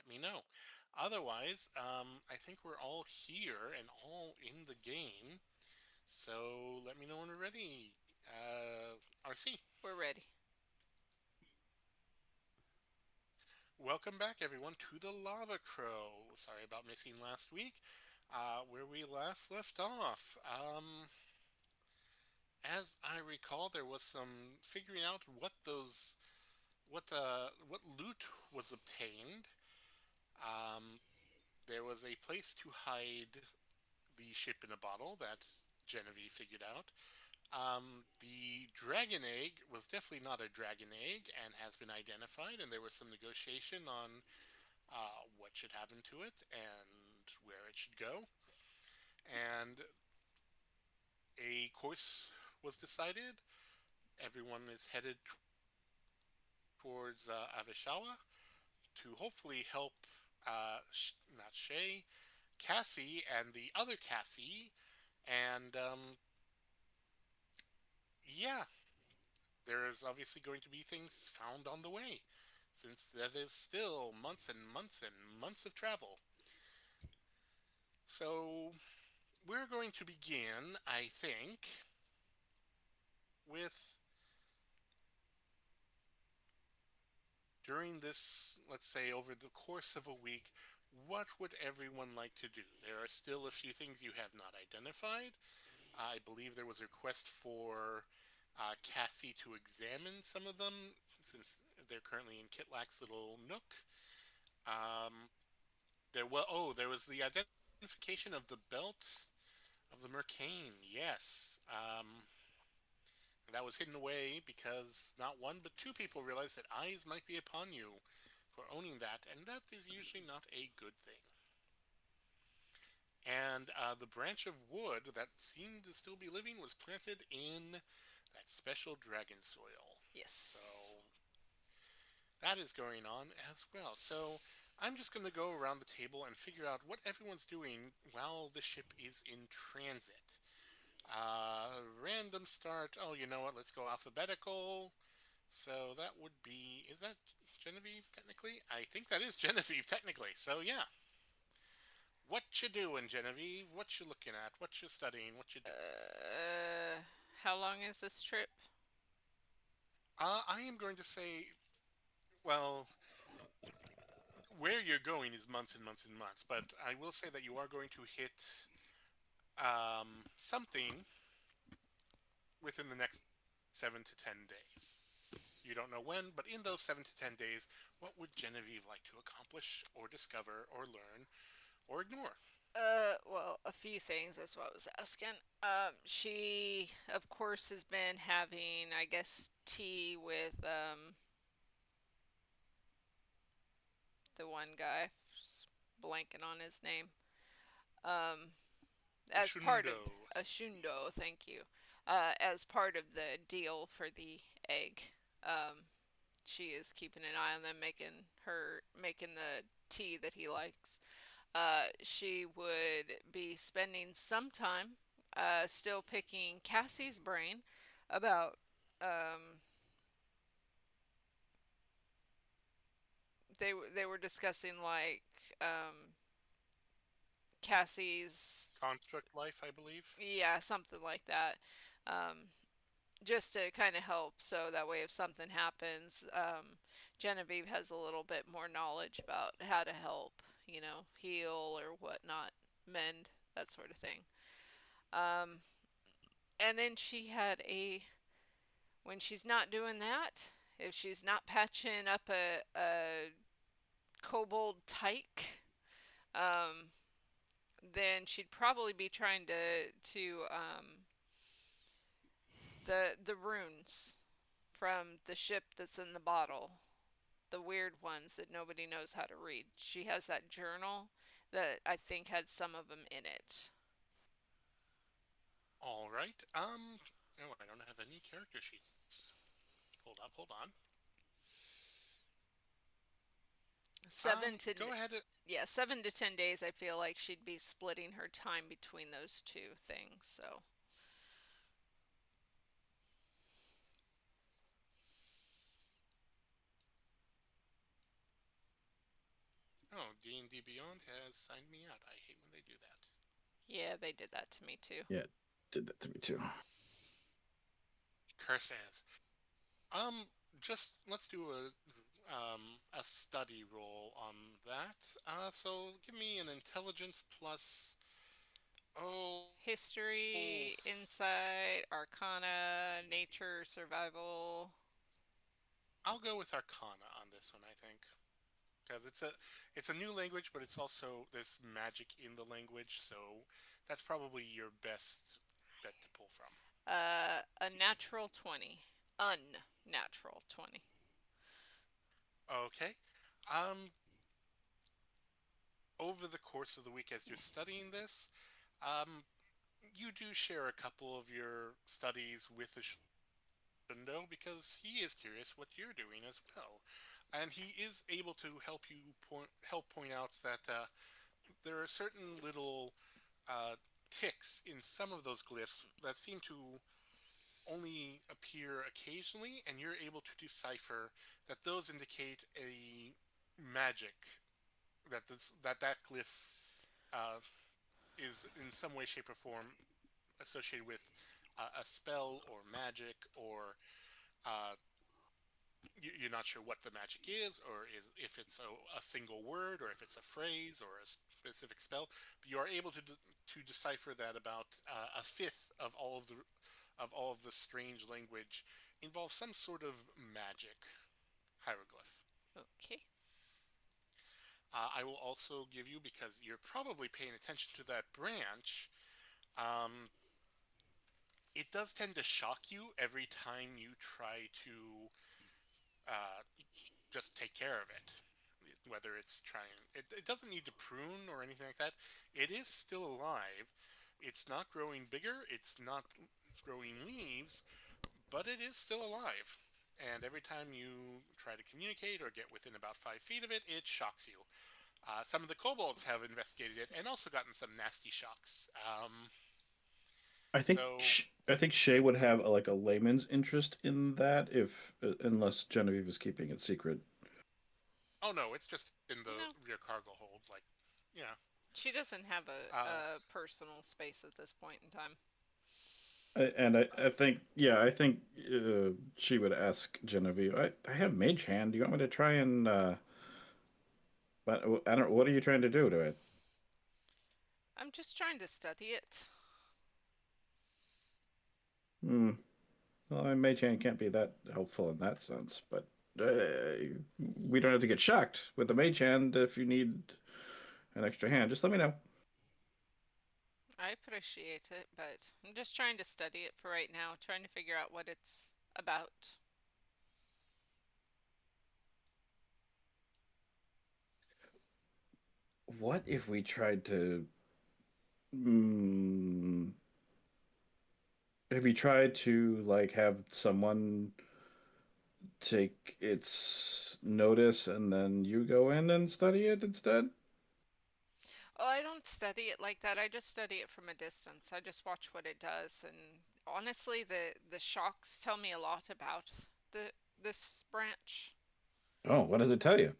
let me know. Otherwise, I think we're all here and all in the game. So let me know when we're ready. RC, We're ready. welcome back everyone to the Lava Crow. Sorry about missing last week, where we last left off. As I recall, there was some figuring out what loot was obtained. Um, there was a place to hide the ship in a bottle that Genevieve figured out. The dragon egg was definitely not a dragon egg and has been identified, and there was some negotiation on what should happen to it and where it should go. And a course was decided. Everyone is headed towards Avishawa to hopefully help not Shay, Cassie, and the other Cassie. And yeah, there's obviously going to be things found on the way, since that is still months and months and months of travel. So we're going to begin, I think, with during this, let's say, over the course of a week, what would everyone like to do? There are still a few things you have not identified. I believe there was a request for Cassie to examine some of them, since they're currently in Kitlak's little nook. Um, there was the identification of the belt of the Mercane. Yes, that was hidden away because not one but two people realized that eyes might be upon you for owning that, and that is usually not a good thing. And the branch of wood that seemed to still be living was planted in that special dragon soil. Yes. So that is going on as well. So I'm just going to go around the table and figure out what everyone's doing while the ship is in transit. Random start. Oh, you know what? Let's go alphabetical. So that would be. Is that Genevieve technically? I think that is Genevieve technically. So yeah. What you doing, Genevieve? What you looking at? What you studying? What you doing? How long is this trip? I am going to say, well, where you're going is months and months and months, but I will say that you are going to hit something within the next 7 to 10 days. You don't know when, but in those 7 to 10 days, what would Genevieve like to accomplish, or discover, or learn, or ignore? Well, a few things. That's what I was asking. She, of course, has been having, I guess, tea with the one guy, blanking on his name. Um, as part of Shundo. Ashundo, thank you. As part of the deal for the egg. Um, she is keeping an eye on them, making the tea that he likes. She would be spending some time still picking Cassie's brain about um, they were discussing like Cassie's, Construct life, I believe. yeah, something like that. Um, just to kind of help so that way if something happens, Genevieve has a little bit more knowledge about how to help, heal or whatnot, mend, that sort of thing. Um, and then she had when she's not doing that, if she's not patching up a kobold tyke, um, then she'd probably be trying to the runes from the ship that's in the bottle, the weird ones that nobody knows how to read. She has that journal that I think had some of them in it. All right. Oh, I don't have any character sheets pulled up. Hold on. 7 to Go ahead. Yeah, 7 to 10 days. I feel like she'd be splitting her time between those two things. So Oh, D&D Beyond has signed me out. I hate when they do that. Yeah, they did that to me too. Yeah, did that to me too. Curses. Um, just let's do a study roll on that. So give me an intelligence plus. Oh, History, insight, arcana, nature, survival. I'll go with Arcana on this one. I think because it's a new language, but it's also there's magic in the language, so that's probably your best bet to pull from. A natural 20. Unnatural 20. Okay. Um, over the course of the week as you're studying this, um, you do share a couple of your studies with the Shundo because he is curious what you're doing as well, and he is able to help point out that there are certain little uh, ticks in some of those glyphs that seem to only appear occasionally, and you're able to decipher that those indicate a magic that glyph uh, is in some way, shape, or form associated with a spell or magic, or uh, you're not sure what the magic is, or if it's a single word, or if it's a phrase, or a specific spell. But you are able to decipher that about a fifth of all of the strange language involves some sort of magic hieroglyph. Okay. I will also give you, because you're probably paying attention to that branch, um, it does tend to shock you every time you try to uh, just take care of it. Whether it's trying, it doesn't need to prune or anything like that. It is still alive. It's not growing bigger. It's not growing leaves, but it is still alive. And every time you try to communicate or get within about 5 feet of it, it shocks you. Some of the kobolds have investigated it and also gotten some nasty shocks. I think So, I think Shay would have like a layman's interest in that if unless Genevieve is keeping it secret. oh no, it's just in the No, rear cargo hold. Like, yeah. she doesn't have Uh, a personal space at this point in time. I think yeah, I think she would ask Genevieve. I have Mage Hand. Do you want me to try and but I don't. What are you trying to do to it? I'm just trying to study it. Hmm. Well, Mage Hand can't be that helpful in that sense, but we don't have to get shocked with the Mage Hand. If you need an extra hand, just let me know. I appreciate it, but I'm just trying to study it for right now, trying to figure out what it's about. What if we tried to? Mm, have you tried to like have someone take its notice and then you go in and study it instead? Oh, I don't study it like that. I just study it from a distance. I just watch what it does, and honestly, the shocks tell me a lot about the this branch. Oh, what does it tell you?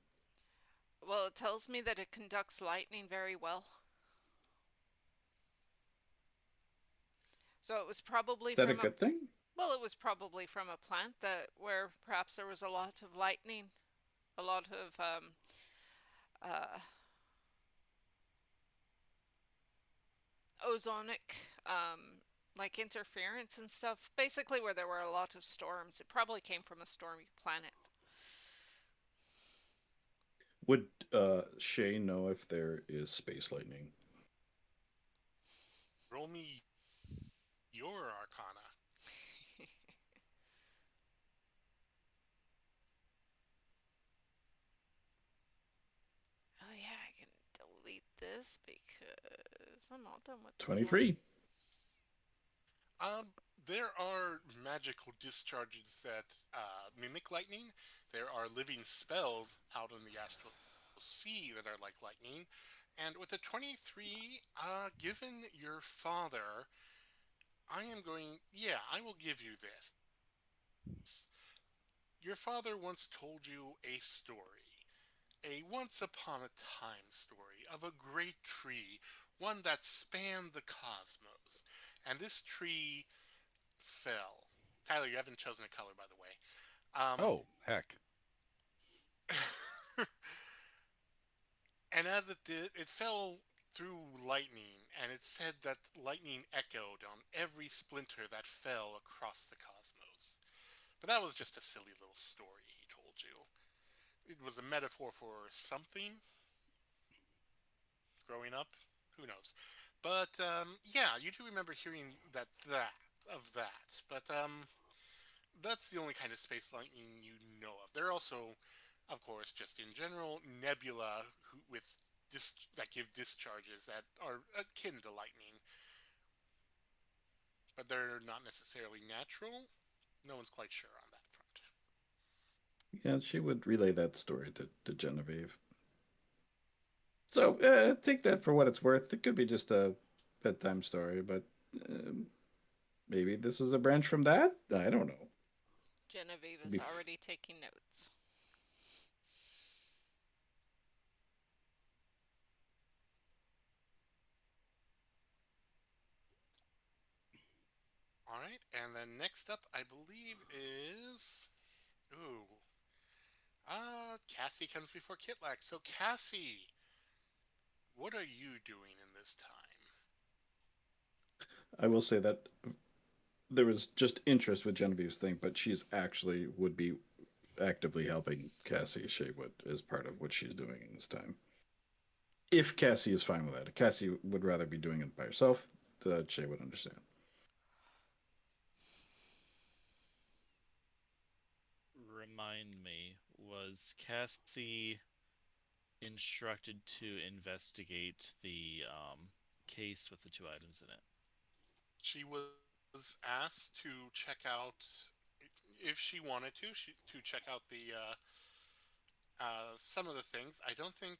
Well, it tells me that it conducts lightning very well. So it was probably Is that a from a good thing? well, it was probably from a plant that where perhaps there was a lot of lightning, a lot of uh, ozonic like interference and stuff. Basically, where there were a lot of storms. It probably came from a stormy planet. Would Shay know if there is space lightning? roll me your Arcana. Oh yeah, I can delete this because I'm all done with this one. 23. Um, there are magical discharges that mimic lightning. There are living spells out in the astral sea that are like lightning. And with a 23, given your father, I am going, yeah, I will give you this. Your father once told you a story. A once upon a time story of a great tree, one that spanned the cosmos. And this tree fell. Tyler, you haven't chosen a color, by the way. Um, Oh, heck. and as it did, it fell through lightning, and it said that lightning echoed on every splinter that fell across the cosmos. But that was just a silly little story he told you. It was a metaphor for something growing up. Who knows? But yeah, you do remember hearing that. But that's the only kind of space lightning you know of. There are also, of course, just in general, nebula with that give discharges that are akin to lightning, but they're not necessarily natural. No one's quite sure on that front. Yeah, she would relay that story to Genevieve. So take that for what it's worth. It could be just a bedtime story, but um, maybe this is a branch from that. I don't know. Genevieve Could is be f- already taking notes. All right, and then next up, I believe is ooh, Cassie comes before Kitlax. So Cassie, what are you doing in this time? I will say that there was just interest with Genevieve's thing, but she's actually would be actively helping Cassie Shaywood as part of what she's doing in this time. If Cassie is fine with that, if Cassie would rather be doing it by herself, Shay would understand. Remind me, was Cassie instructed to investigate the case with the two items in it? She was asked to check out if she wanted to check out some of the things. I don't think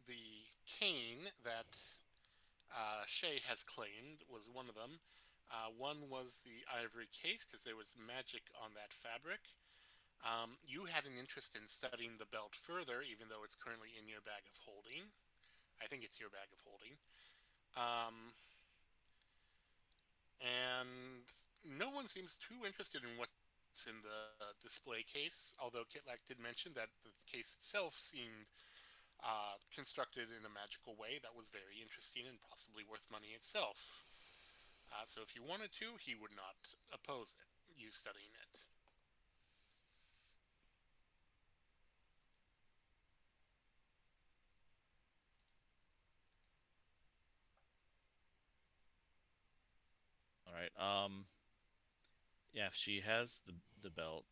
the cane that Shay has claimed was one of them. One was the ivory case because there was magic on that fabric. You had an interest in studying the belt further, even though it's currently in your bag of holding. I think it's your bag of holding. Um, and no one seems too interested in what's in the display case, although Kitlak did mention that the case itself seemed constructed in a magical way that was very interesting and possibly worth money itself. So if you wanted to, he would not oppose it, you studying it. All right. Yeah, if she has the belt,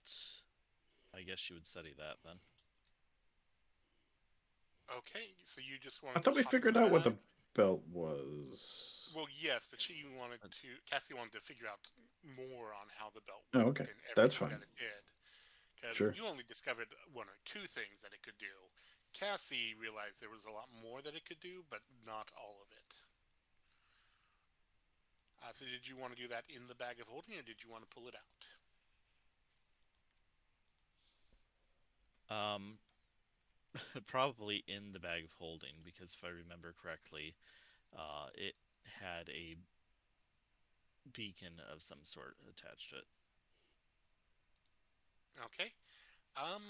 I guess she would study that then. Okay, so you just I wanted to thought we hop in figured the out what the bag? belt was. Well, yes, but Cassie wanted to figure out more on how the belt Oh, worked okay. and That's everything fine. that it did. Because Sure. you only discovered one or two things that it could do. Cassie realized there was a lot more that it could do, but not all of it. So did you want to do that in the bag of holding, or did you want to pull it out? Um, Probably in the bag of holding because if I remember correctly, it had a beacon of some sort attached to it. Okay. Um,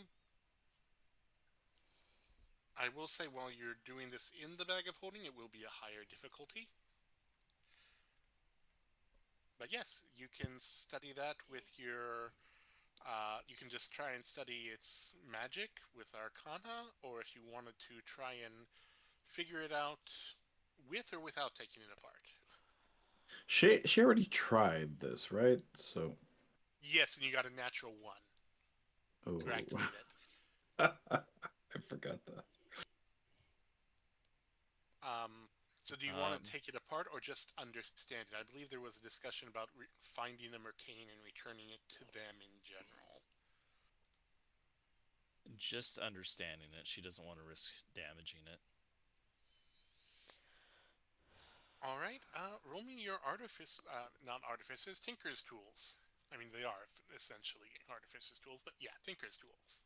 I will say while you're doing this in the bag of holding, it will be a higher difficulty. But yes, you can study that with your. You can just try and study its magic with Arcana, or if you wanted to try and figure it out with or without taking it apart. She already tried this, right? So, Yes, and you got a natural one to oh, activate it. I forgot that. Um, so do you want to Um, take it apart or just understand it? I believe there was a discussion about finding a Mercane and returning it to them in general. just understanding it, she doesn't want to risk damaging it. All right, roll me your not artificers, tinker's tools. I mean, they are essentially artificer's tools, but yeah, tinker's tools.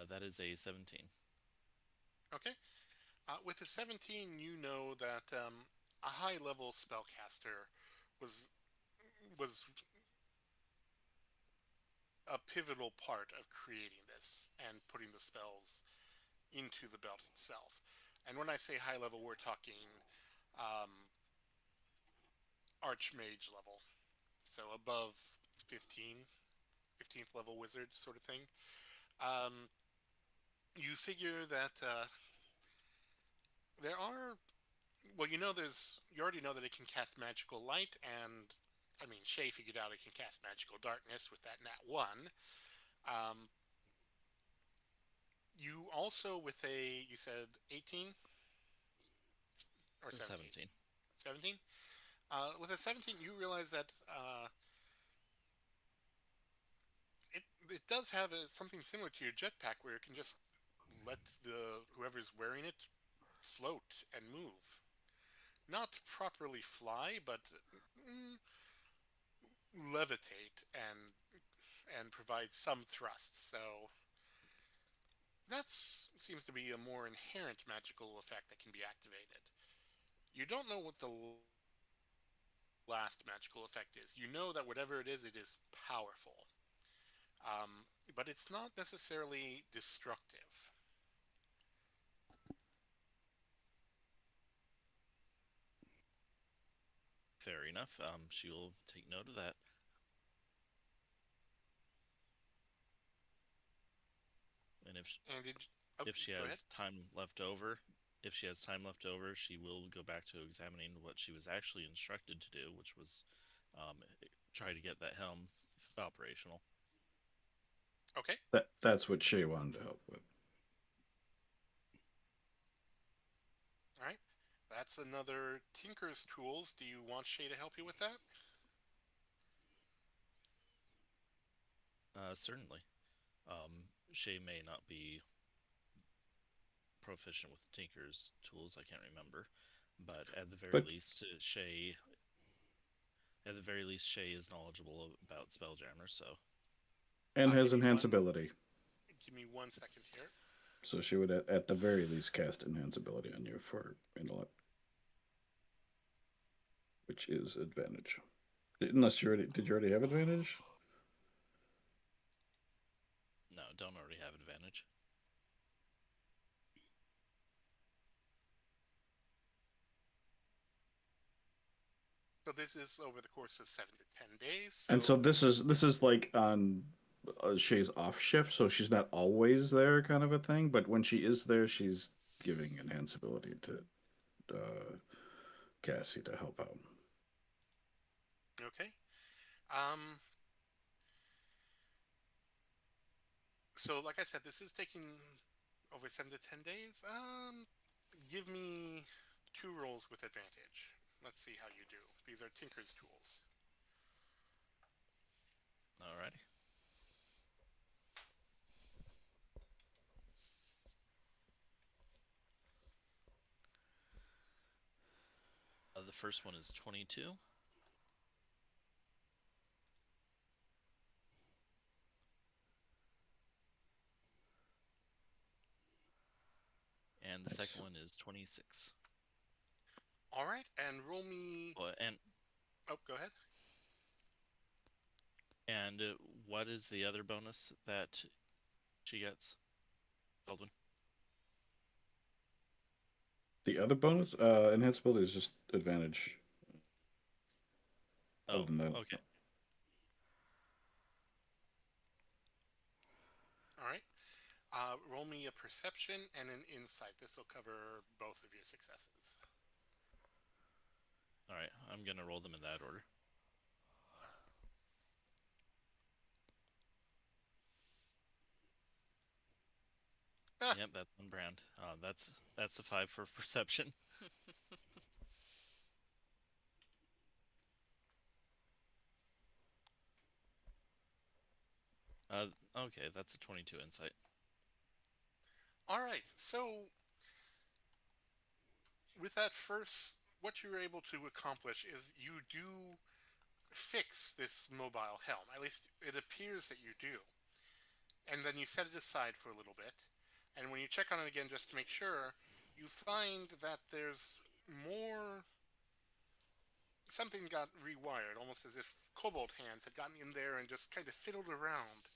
That is a 17. Okay. With a 17, you know that a high-level spellcaster was was a pivotal part of creating this and putting the spells into the belt itself. And when I say high level, we're talking um, archmage level, so above 15, 15th level wizard sort of thing. Um, you figure that there are, well, you already know that it can cast magical light, and I mean, Shay figured out it can cast magical darkness with that nat 1. Um, you also, with you said 18 or 17? 17. 17? With a 17, you realize that it does have something similar to your jetpack, where it can just let the whoever's wearing it float and move. Not properly fly, but mm, levitate and provide some thrust. So that seems to be a more inherent magical effect that can be activated. You don't know what the last magical effect is. You know that whatever it is powerful. But it's not necessarily destructive. Fair enough. She will take note of that. And And if she go ahead. has time left over, she will go back to examining what she was actually instructed to do, which was um, try to get that helm operational. Okay. That's what Shay wanted to help with. All right. That's another Tinker's Tools. Do you want Shay to help you with that? Certainly. Shay may not be proficient with Tinker's tools. I can't remember, but at the very But least, Shay is knowledgeable about Spelljammer. So and has Give me enhance one. ability, Give me 1 second here. so she would at the very least cast enhance ability on you for intellect, which is advantage. Unless you already did you already have advantage? no, don't already have advantage. So this is over the course of 7 to 10 days. And so this is like on Shay's off shift, so she's not always there, kind of a thing. But when she is there, she's giving enhance ability to Cassie to help out. Okay. Um. So like I said, this is taking over 7 to 10 days. Give me 2 rolls with advantage. Let's see how you do. These are Tinker's Tools. Alrighty. The first one is 22. And the Nice. second one is 26. All right, and roll me. Oh, Oh, go ahead. and what is the other bonus that she gets, Baldwin? The other bonus, enhance ability is just advantage. Oh, Other than that, okay. All right. Roll me a perception and an insight. This will cover both of your successes. All right, I'm gonna roll them in that order. Yep, that's on brand. That's a 5 for perception. Okay, that's a 22 insight. All right. So with that first, what you're able to accomplish is you do fix this mobile helm. At least it appears that you do. and then you set it aside for a little bit. And when you check on it again just to make sure, you find that there's more. Something got rewired, almost as if Cobalt hands had gotten in there and just kind of fiddled around.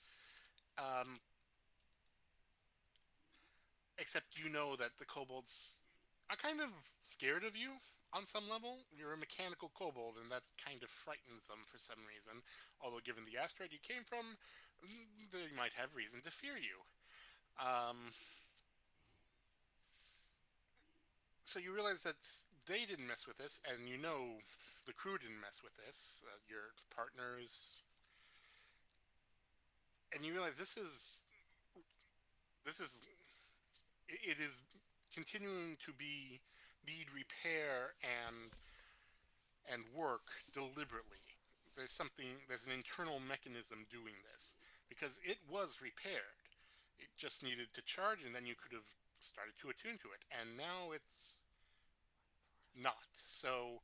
Um, except you know that the kobolds are kind of scared of you on some level. You're a mechanical kobold, and that kind of frightens them for some reason. Although, given the asteroid you came from, they might have reason to fear you. Um, so you realize that they didn't mess with this, and you know the crew didn't mess with this. Your partners, and you realize this is it is continuing to be need repair and work deliberately. There's an internal mechanism doing this because it was repaired. It just needed to charge, and then you could have started to attune to it. And now it's not. So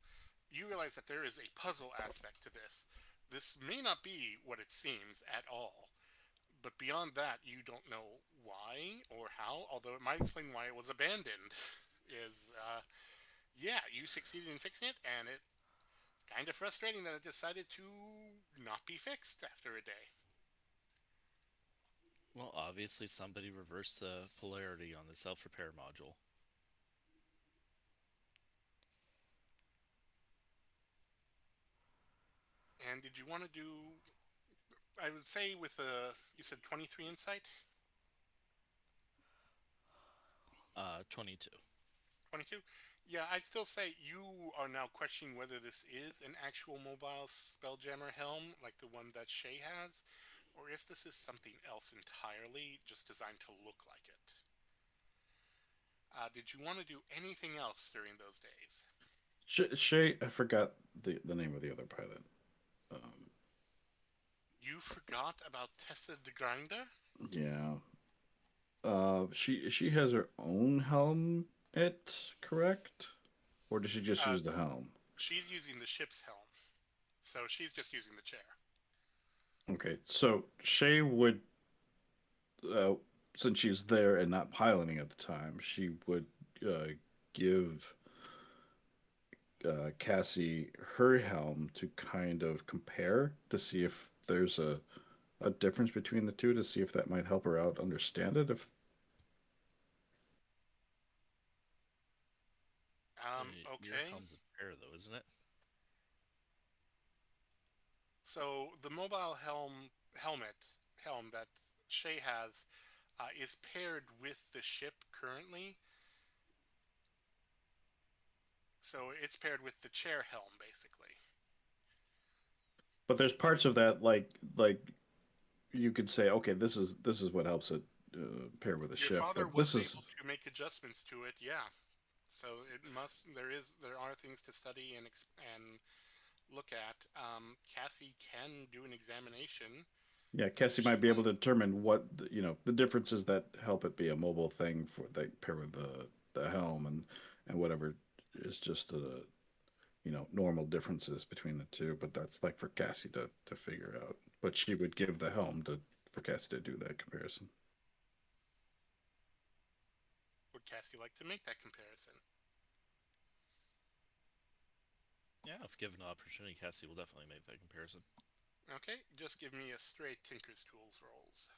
you realize that there is a puzzle aspect to this. This may not be what it seems at all, but beyond that, you don't know why or how. Although it might explain why it was abandoned. Is Yeah, you succeeded in fixing it, and it kind of frustrating that it decided to not be fixed after a day. Well, obviously somebody reversed the polarity on the self-repair module. And did you want to do? I would say with you said 23 insight. 22. 22. Yeah, I'd still say you are now questioning whether this is an actual mobile Spelljammer helm, like the one that Shay has, or if this is something else entirely, just designed to look like it. Did you want to do anything else during those days? Shay, I forgot the name of the other pilot. You forgot about Tessa de Granda? Yeah. She has her own helm. Correct? Or does she just Uh, use the helm? she's using the ship's helm, so she's just using the chair. Okay, so Shay would, uh, since she's there and not piloting at the time, she would give Cassie her helm to kind of compare to see if there's a difference between the two to see if that might help her out understand it. If Your Okay. helm's a pair, though, isn't it? So the mobile helm that Shay has is paired with the ship currently. So it's paired with the chair helm, basically. but there's But parts of that like you could say, okay, this is what helps it pair with a your ship, father but this was is able to make adjustments to it, yeah. So it must. There are things to study and look at. Cassie can do an examination. yeah, Cassie She might be able can. to determine what the differences that help it be a mobile thing for that pair with the helm and whatever is just normal differences between the two. But that's like for Cassie to figure out. But she would give the helm to for Cassie to do that comparison. Would Cassie like to make that comparison? Yeah, if given the opportunity, Cassie will definitely make that comparison. Okay, just give me a straight Tinker's Tools rolls.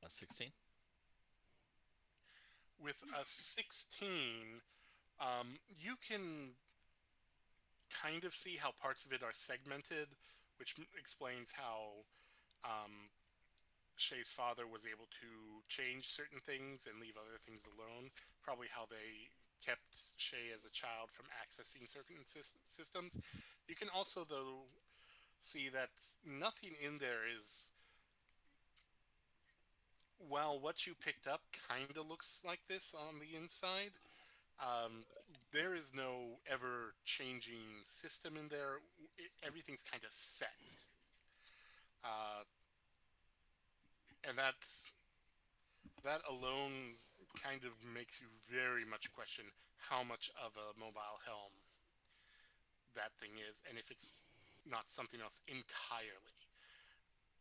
16? With a 16, you can kind of see how parts of it are segmented, which explains how um, Shay's father was able to change certain things and leave other things alone. Probably how they kept Shay as a child from accessing certain systems. You can also, though, see that nothing in there is. While what you picked up kind of looks like this on the inside, um, there is no ever changing system in there. Everything's kind of set. Uh, and that alone kind of makes you very much question how much of a mobile helm that thing is, and if it's not something else entirely.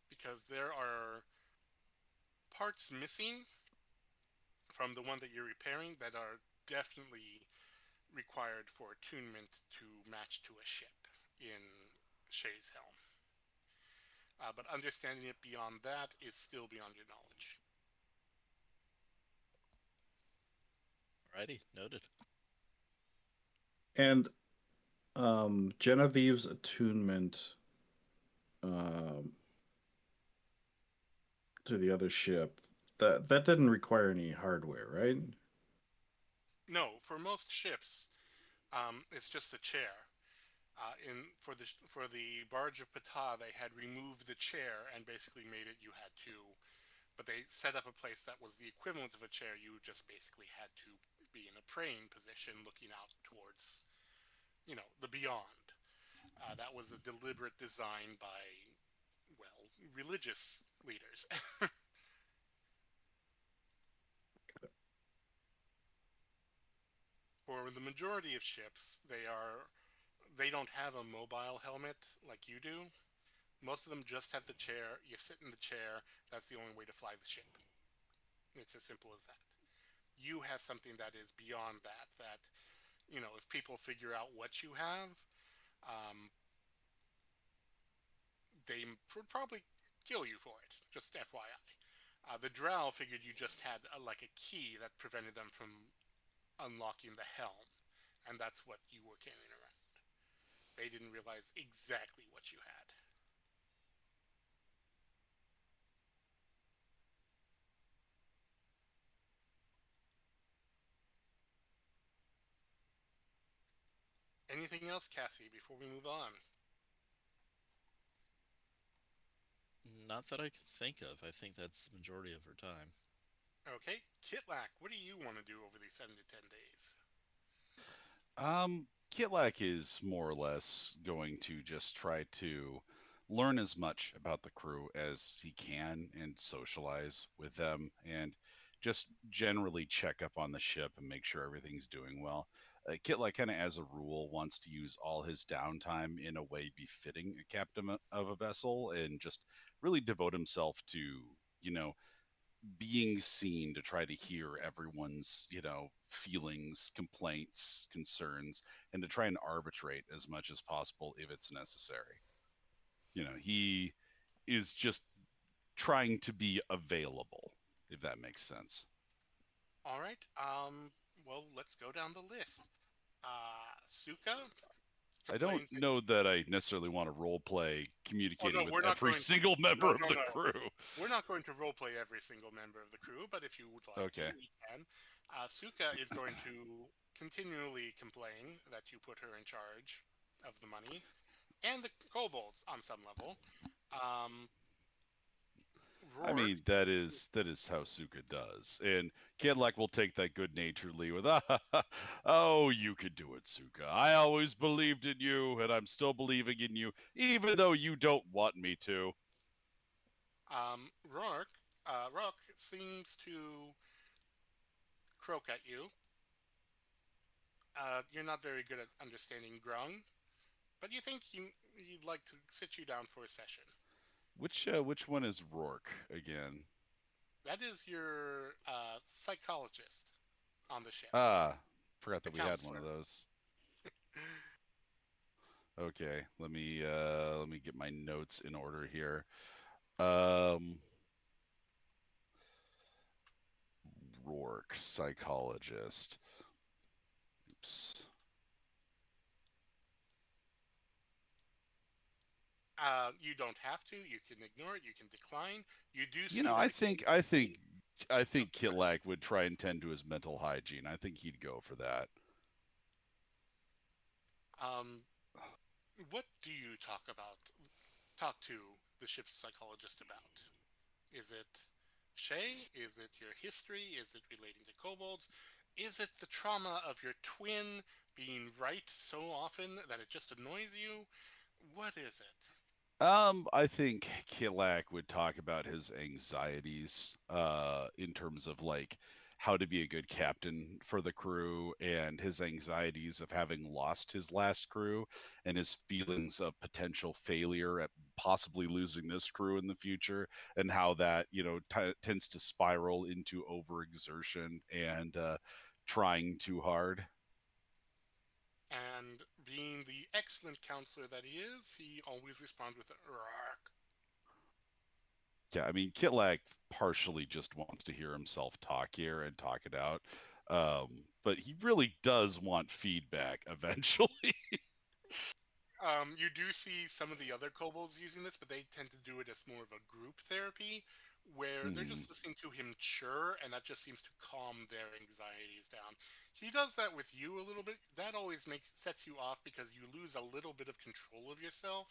Because there are parts missing from the one that you're repairing that are definitely required for attunement to match to a ship in Shay's helm. But understanding it beyond that is still beyond your knowledge. Alrighty, noted. And Genevieve's attunement um, to the other ship, that didn't require any hardware, right? No, for most ships, it's just a chair. For the barge of Ptah, they had removed the chair and basically made it you had to, but they set up a place that was the equivalent of a chair. You just basically had to be in a praying position, looking out towards, the beyond. That was a deliberate design by, well, religious leaders. For the majority of ships, they don't have a mobile helmet like you do. Most of them just have the chair. You sit in the chair. That's the only way to fly the ship. It's as simple as that. You have something that is beyond that. That, if people figure out what you have, um, they would probably kill you for it. Just FYI. The Drow figured you just had like a key that prevented them from unlocking the helm, and that's what you were carrying around. They didn't realize exactly what you had. Anything else, Cassie, before we move on? Not that I can think of. I think that's the majority of her time. Okay, Kitlak, what do you want to do over these 7 to 10 days? Kitlak is more or less going to just try to learn as much about the crew as he can and socialize with them and just generally check up on the ship and make sure everything's doing well. Kitlak kind of as a rule wants to use all his downtime in a way befitting a captain of a vessel and just really devote himself to, you know, being seen to try to hear everyone's, feelings, complaints, concerns, and to try and arbitrate as much as possible if it's necessary. He is just trying to be available, if that makes sense. All right. Well, let's go down the list. Suka I don't complains that. know that I necessarily want to role play communicating no, with we're not every going. single member No, of no, the no. crew. We're not going to roleplay every single member of the crew, but if you would like Okay. to, we can. Suka is going to continually complain that you put her in charge of the money and the kobolds on some level. Um, I Rourke, mean, that is how Suka does, and Kitlak will take that good naturedly with, oh, you could do it, Suka. I always believed in you, and I'm still believing in you, even though you don't want me to. Rourke seems to croak at you. You're not very good at understanding Grung, but you think he'd like to sit you down for a session. Which one is Rourke again? That is your psychologist on the ship, Forgot the that we had one of counselor. those. Okay, let me get my notes in order here. Rourke, psychologist. Oops. You don't have to. You can ignore it. You can decline. You do You see know, that I think I occasionally. think I Oh, think Kitlak would try and tend to his mental hygiene. I think he'd go for that. um, what do you talk to the ship's psychologist about? Is it Shay? Is it your history? Is it relating to kobolds? Is it the trauma of your twin being right so often that it just annoys you? What is it? I think Kitlak would talk about his anxieties, in terms of like how to be a good captain for the crew and his anxieties of having lost his last crew and his feelings of potential failure at possibly losing this crew in the future, and how that tends to spiral into overexertion and trying too hard. And being the excellent counselor that he is, he always responds with a "Rark." Yeah, I mean, Kitlak partially just wants to hear himself talk here and talk it out. But he really does want feedback eventually. You do see some of the other kobolds using this, but they tend to do it as more of a group therapy, where they're Mhm. just listening to him chur, and that just seems to calm their anxieties down. He does that with you a little bit. That always sets you off because you lose a little bit of control of yourself,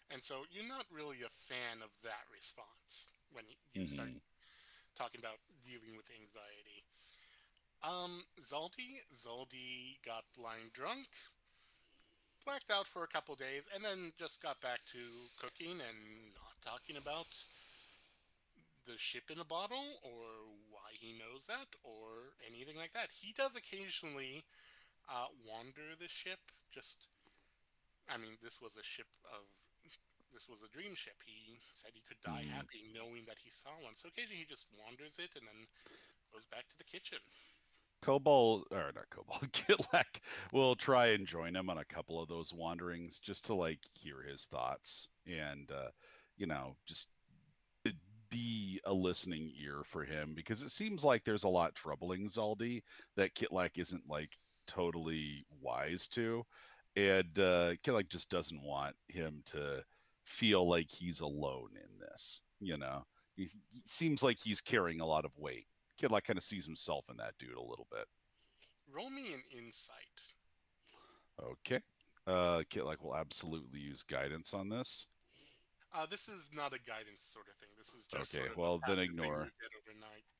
and so you're not really a fan of that response when you start Mhm. talking about dealing with anxiety. Zaldi got blind drunk, blacked out for a couple days, and then just got back to cooking and not talking about the ship in a bottle or why he knows that or anything like that. He does occasionally wander the ship. Just, I mean, this was a dream ship. He said he could die Mhm. happy knowing that he saw one. So occasionally he just wanders it and then goes back to the kitchen. Cobalt, or not Cobalt, Kitlak will try and join him on a couple of those wanderings just to like hear his thoughts and just be a listening ear for him, because it seems like there's a lot troubling Zaldi that Kitlak isn't like totally wise to, and Kitlak just doesn't want him to feel like he's alone in this. He seems like he's carrying a lot of weight. Kitlak kind of sees himself in that dude a little bit. Roll me an insight. Okay. Kitlak will absolutely use guidance on this. This is not a guidance sort of thing. This is just Okay, sort of a well then passive thing you ignore. get over the nights.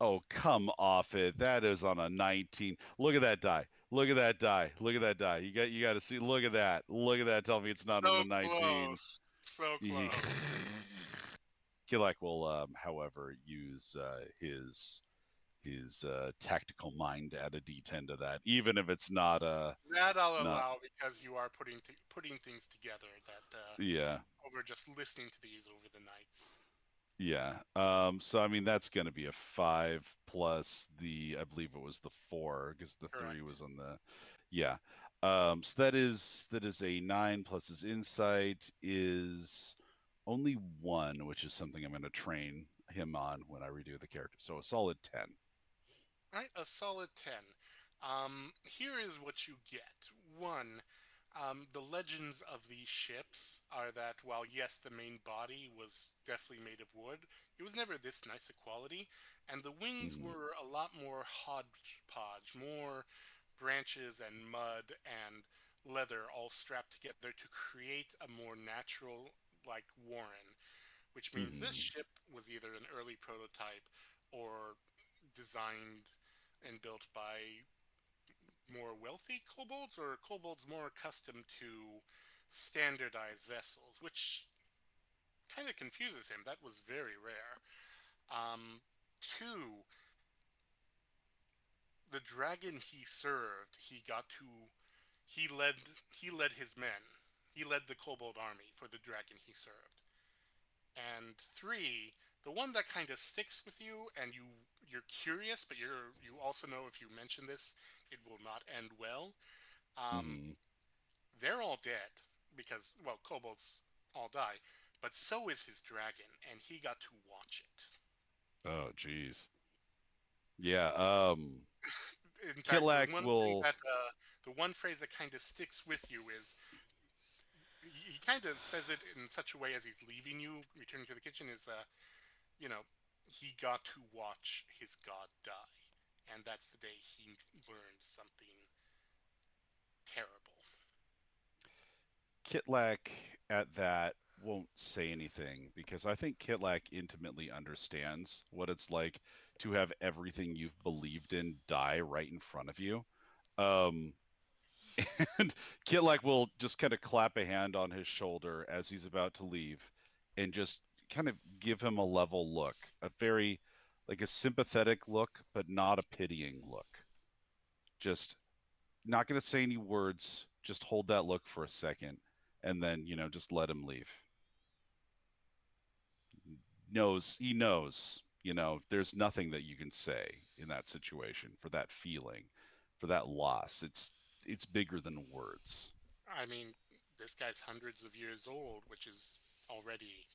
Oh, come off it. That is on a 19. Look at that die. Look at that die. Look at that die. You got to see. Look at that. Look at that. Tell me it's not on So a 19. close. So close. Kilak will, however, use his tactical mind to add a D10 to that, even if it's not That I'll not allow because you are putting things together that yeah. over just listening to these over the nights. Yeah. So I mean that's going to be a 5 plus I believe it was the 4 because the 3 Correct. was on the yeah. So that is a 9 plus his insight is only 1, which is something I'm going to train him on when I redo the character. So a solid 10. All right, a solid 10. Here is what you get. One, the legends of these ships are that while, yes, the main body was definitely made of wood, it was never this nice a quality, and the wings Mm, were a lot more hodgepodge, more branches and mud and leather all strapped together to create a more natural, like, warren, which means this mm, ship was either an early prototype or designed and built by more wealthy kobolds or kobolds more accustomed to standardized vessels, which kind of confuses him. That was very rare. Two, the dragon he served, he led he led his men. He led the kobold army for the dragon he served. And three, the one that kind of sticks with you and you're curious, but you also know if you mention this, it will not end well. Um, mm. they're all dead because, well, kobolds all die, but so is his dragon, and he got to watch Oh, geez. Yeah. it. In fact, Kitlak will. the one phrase that kind of sticks with you is he kind of says it in such a way as he's leaving you, returning to the kitchen, is you know, he got to watch his god die, and that's the day he learned something terrible. Kitlak at that won't say anything because I think Kitlak intimately understands what it's like to have everything you've believed in die right in front of you. Um, and Kitlak will just kind of clap a hand on his shoulder as he's about to leave and just kind of give him a level look, a very like a sympathetic look, but not a pitying look. Just not going to say any words. Just hold that look for a second, and then just let him leave. He knows. There's nothing that you can say in that situation for that feeling, for that loss. It's bigger than words. I mean, this guy's hundreds of years old, which is already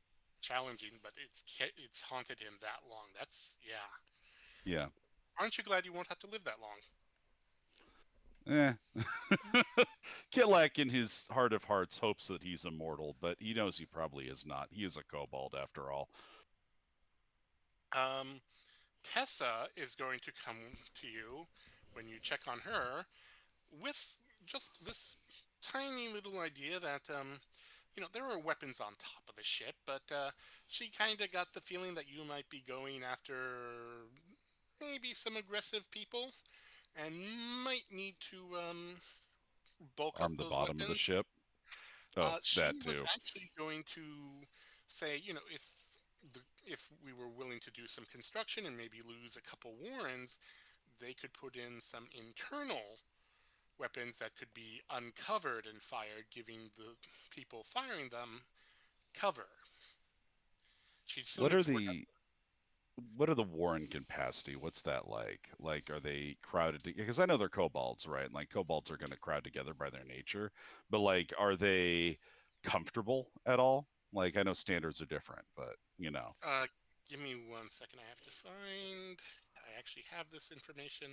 challenging, but it's haunted him that long. That's yeah. Yeah. Aren't you glad you won't have to live that long? Kitlak, in his heart of hearts, hopes that he's immortal, but he knows he probably is not. He is a kobold after all. Tessa is going to come to you when you check on her with just this tiny little idea that there are weapons on top of the ship, but she kind of got the feeling that you might be going after maybe some aggressive people and might need to bulk up Arm the those bottom of the weapons. ship. Oh, She that was too. actually going to say, if we were willing to do some construction and maybe lose a couple warrens, they could put in some internal weapons that could be uncovered and fired, giving the people firing them cover. She still What are needs to work out. the Warren capacity? What's that like? Like, are they crowded? Because I know they're kobolds, right? Like, kobolds are going to crowd together by their nature, but like, are they comfortable at all? Like, I know standards are different, but Give me 1 second. I have to find. I actually have this information.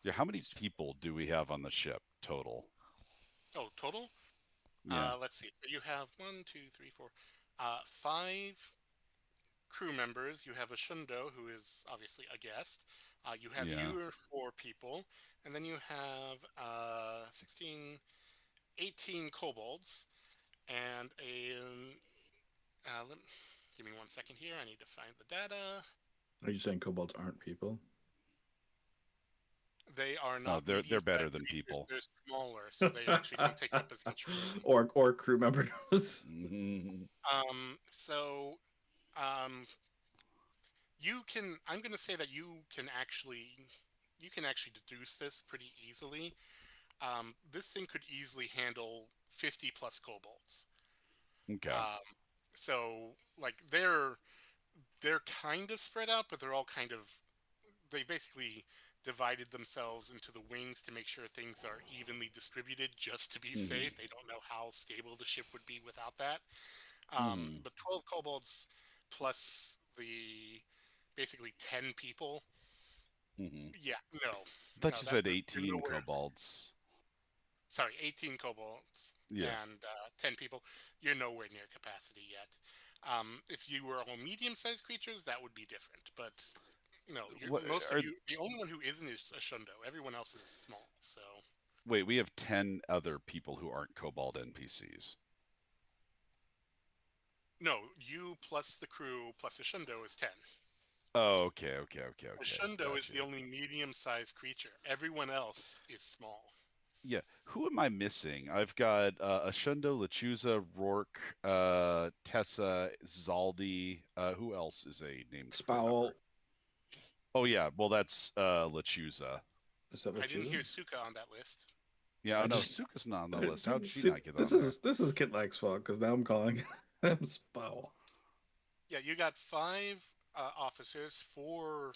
yeah. How many It's just people do we have on the ship total? total. Yeah, Let's see. So you have 1, 2, 3, 4, 5 crew members. You have a Shundo, who is obviously a guest. You have yeah. you are 4 people, and then you have 16, 18 kobolds, and give me 1 second here. I need to find the data. Are you saying kobolds aren't people? They are No, not they're better medium-sized than creatures. people. They're smaller, so they actually don't take up as much room. or crew members. So you can. I'm going to say that you can actually deduce this pretty easily. This thing could easily handle 50 plus kobolds. Okay. So like they're kind of spread out, but they're all they basically divided themselves into the wings to make sure things are evenly distributed just to be safe. They don't know how stable the ship would be without that. But 12 kobolds plus the basically 10 people. Yeah, no. I thought you said You're 18 nowhere. kobolds. Sorry, 18 kobolds Yeah. and 10 people. You're nowhere near capacity yet. If you were all medium-sized creatures, that would be different. But What most are? of you, the only one who isn't is a Shundo. Everyone else is small. So Wait, we have 10 other people who aren't kobold NPCs. no, you plus the crew plus a Shundo is 10. Oh, okay. A Shundo is Gotcha. the only medium-sized creature. Everyone else is small. Yeah, who am I missing? I've got Ashundo, Lechuza, Rourke, Tessa, Zaldi. Who else is a named crew member? Spowl. Oh yeah, well that's Lechuza. Is that I didn't Lechuza? hear Suka on that list. Yeah, I no, just- Suka's not on the list. How did she See, not get this on there? This is Kitlak's fault because now I'm calling him Spowl. Yeah, you got 5 officers, 4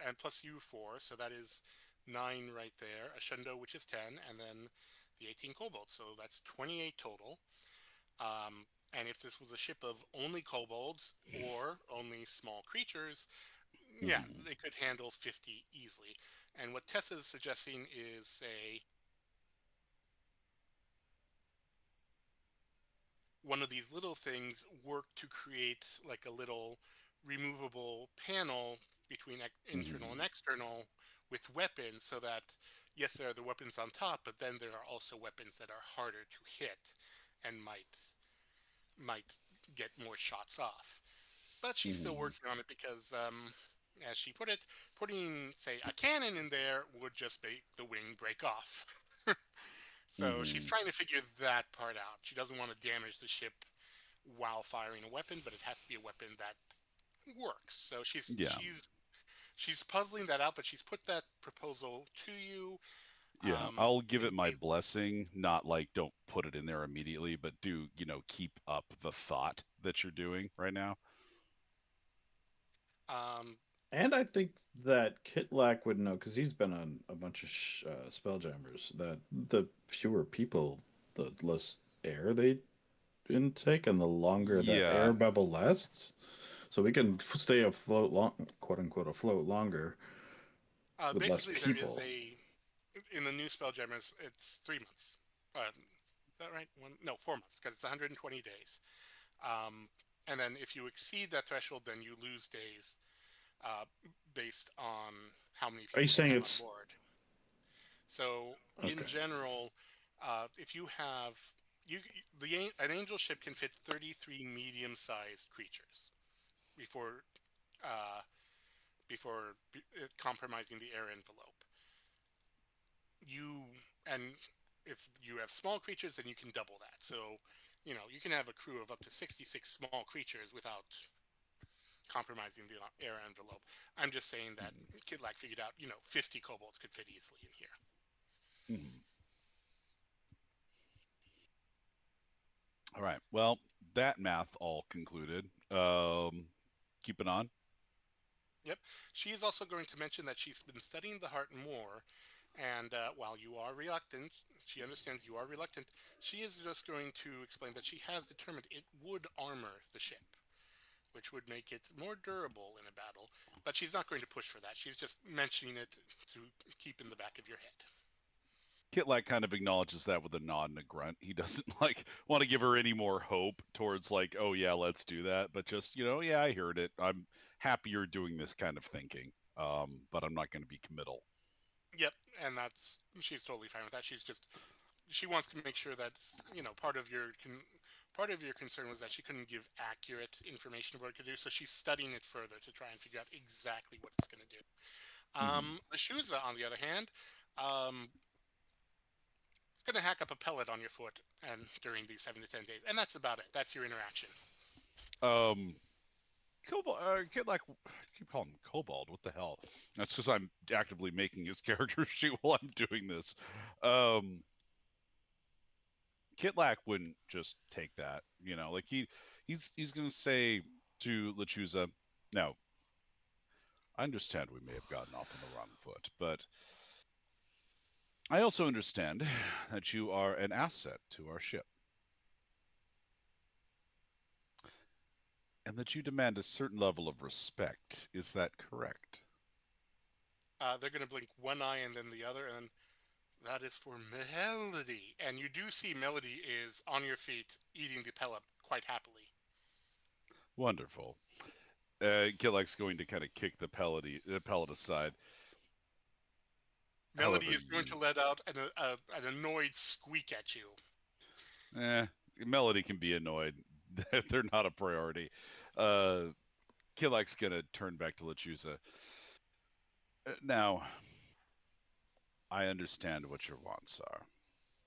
and plus you 4, so that is 9 right there. A Shundo, which is 10, and then the 18 kobolds, so that's 28 total. And if this was a ship of only kobolds or only small creatures, yeah, they could handle 50 easily. And what Tessa's suggesting is, say, one of these little things work to create like a little removable panel between internal and external with weapons, so that yes, there are the weapons on top, but then there are also weapons that are harder to hit and might get more shots off. But she's still working on it because, as she put it, putting, say, a cannon in there would just make the wing break off. So she's trying to figure that part out. She doesn't want to damage the ship while firing a weapon, but it has to be a weapon that works. So Yeah. she's puzzling that out, but she's put that proposal to you. Yeah, I'll give And it my blessing, not like don't put it in there immediately, but do, keep up the thought that you're doing right now. um, And I think that Kitlak would know because he's been on a bunch of Spelljammers. That the fewer people, the less air they intake, and the longer that Yeah. air bubble lasts. So we can stay afloat long, quote unquote, afloat longer with less Basically, there is people. in the new Spelljammers, it's 3 months. Is that right? 4 months because it's 120 days. Um, and then if you exceed that threshold, then you lose days uh, based on how many Are you people you saying have on it's board. So in okay? general, if you have you an angel ship can fit 33 medium-sized creatures before uh, compromising the air envelope. You and if you have small creatures, then you can double that. So, you can have a crew of up to 66 small creatures without compromising the air envelope. I'm just saying that Mhm. Kidlack figured out, 50 kobolds could fit easily in here. Mhm. All right. Well, that math all concluded. Keeping on. Yep. She is also going to mention that she's been studying the heart more, and while you are reluctant, she understands you are reluctant. She is just going to explain that she has determined it would armor the ship, which would make it more durable in a battle. But she's not going to push for that. She's just mentioning it to keep in the back of your head. Kitlak kind of acknowledges that with a nod and a grunt. He doesn't like want to give her any more hope towards like, oh yeah, let's do that. But just, yeah, I heard it. I'm happy you're doing this kind of thinking. But I'm not going to be committal. Yep, and she's totally fine with that. She wants to make sure that part of your concern was that she couldn't give accurate information of what it could do, so she's studying it further to try and figure out exactly what it's going to do. Mhm. Shuza, on the other hand, um, it's going to hack up a pellet on your foot and during these 7 to 10 days, and that's about it. That's your interaction. Um, Cobalt, Kitlak, I keep calling him Cobalt. What the hell? That's because I'm actively making his character sheet while I'm doing this. Um, Kitlak wouldn't just take that, like he's gonna say to Lechuza, "No, I understand we may have gotten off on the wrong foot, but I also understand that you are an asset to our ship, and that you demand a certain level of respect. Is that correct?" They're going to blink one eye and then the other, and that is for Melody. And you do see Melody is on your feet eating the pellet quite happily. Wonderful. Kitlak's going to kind of kick the pellet aside. Melody However, is going to you, let out an annoyed squeak at you. eh, Melody can be annoyed. They're not a priority. Uh, Kitlak's gonna turn back to Lechuza. Now, I understand what your wants are.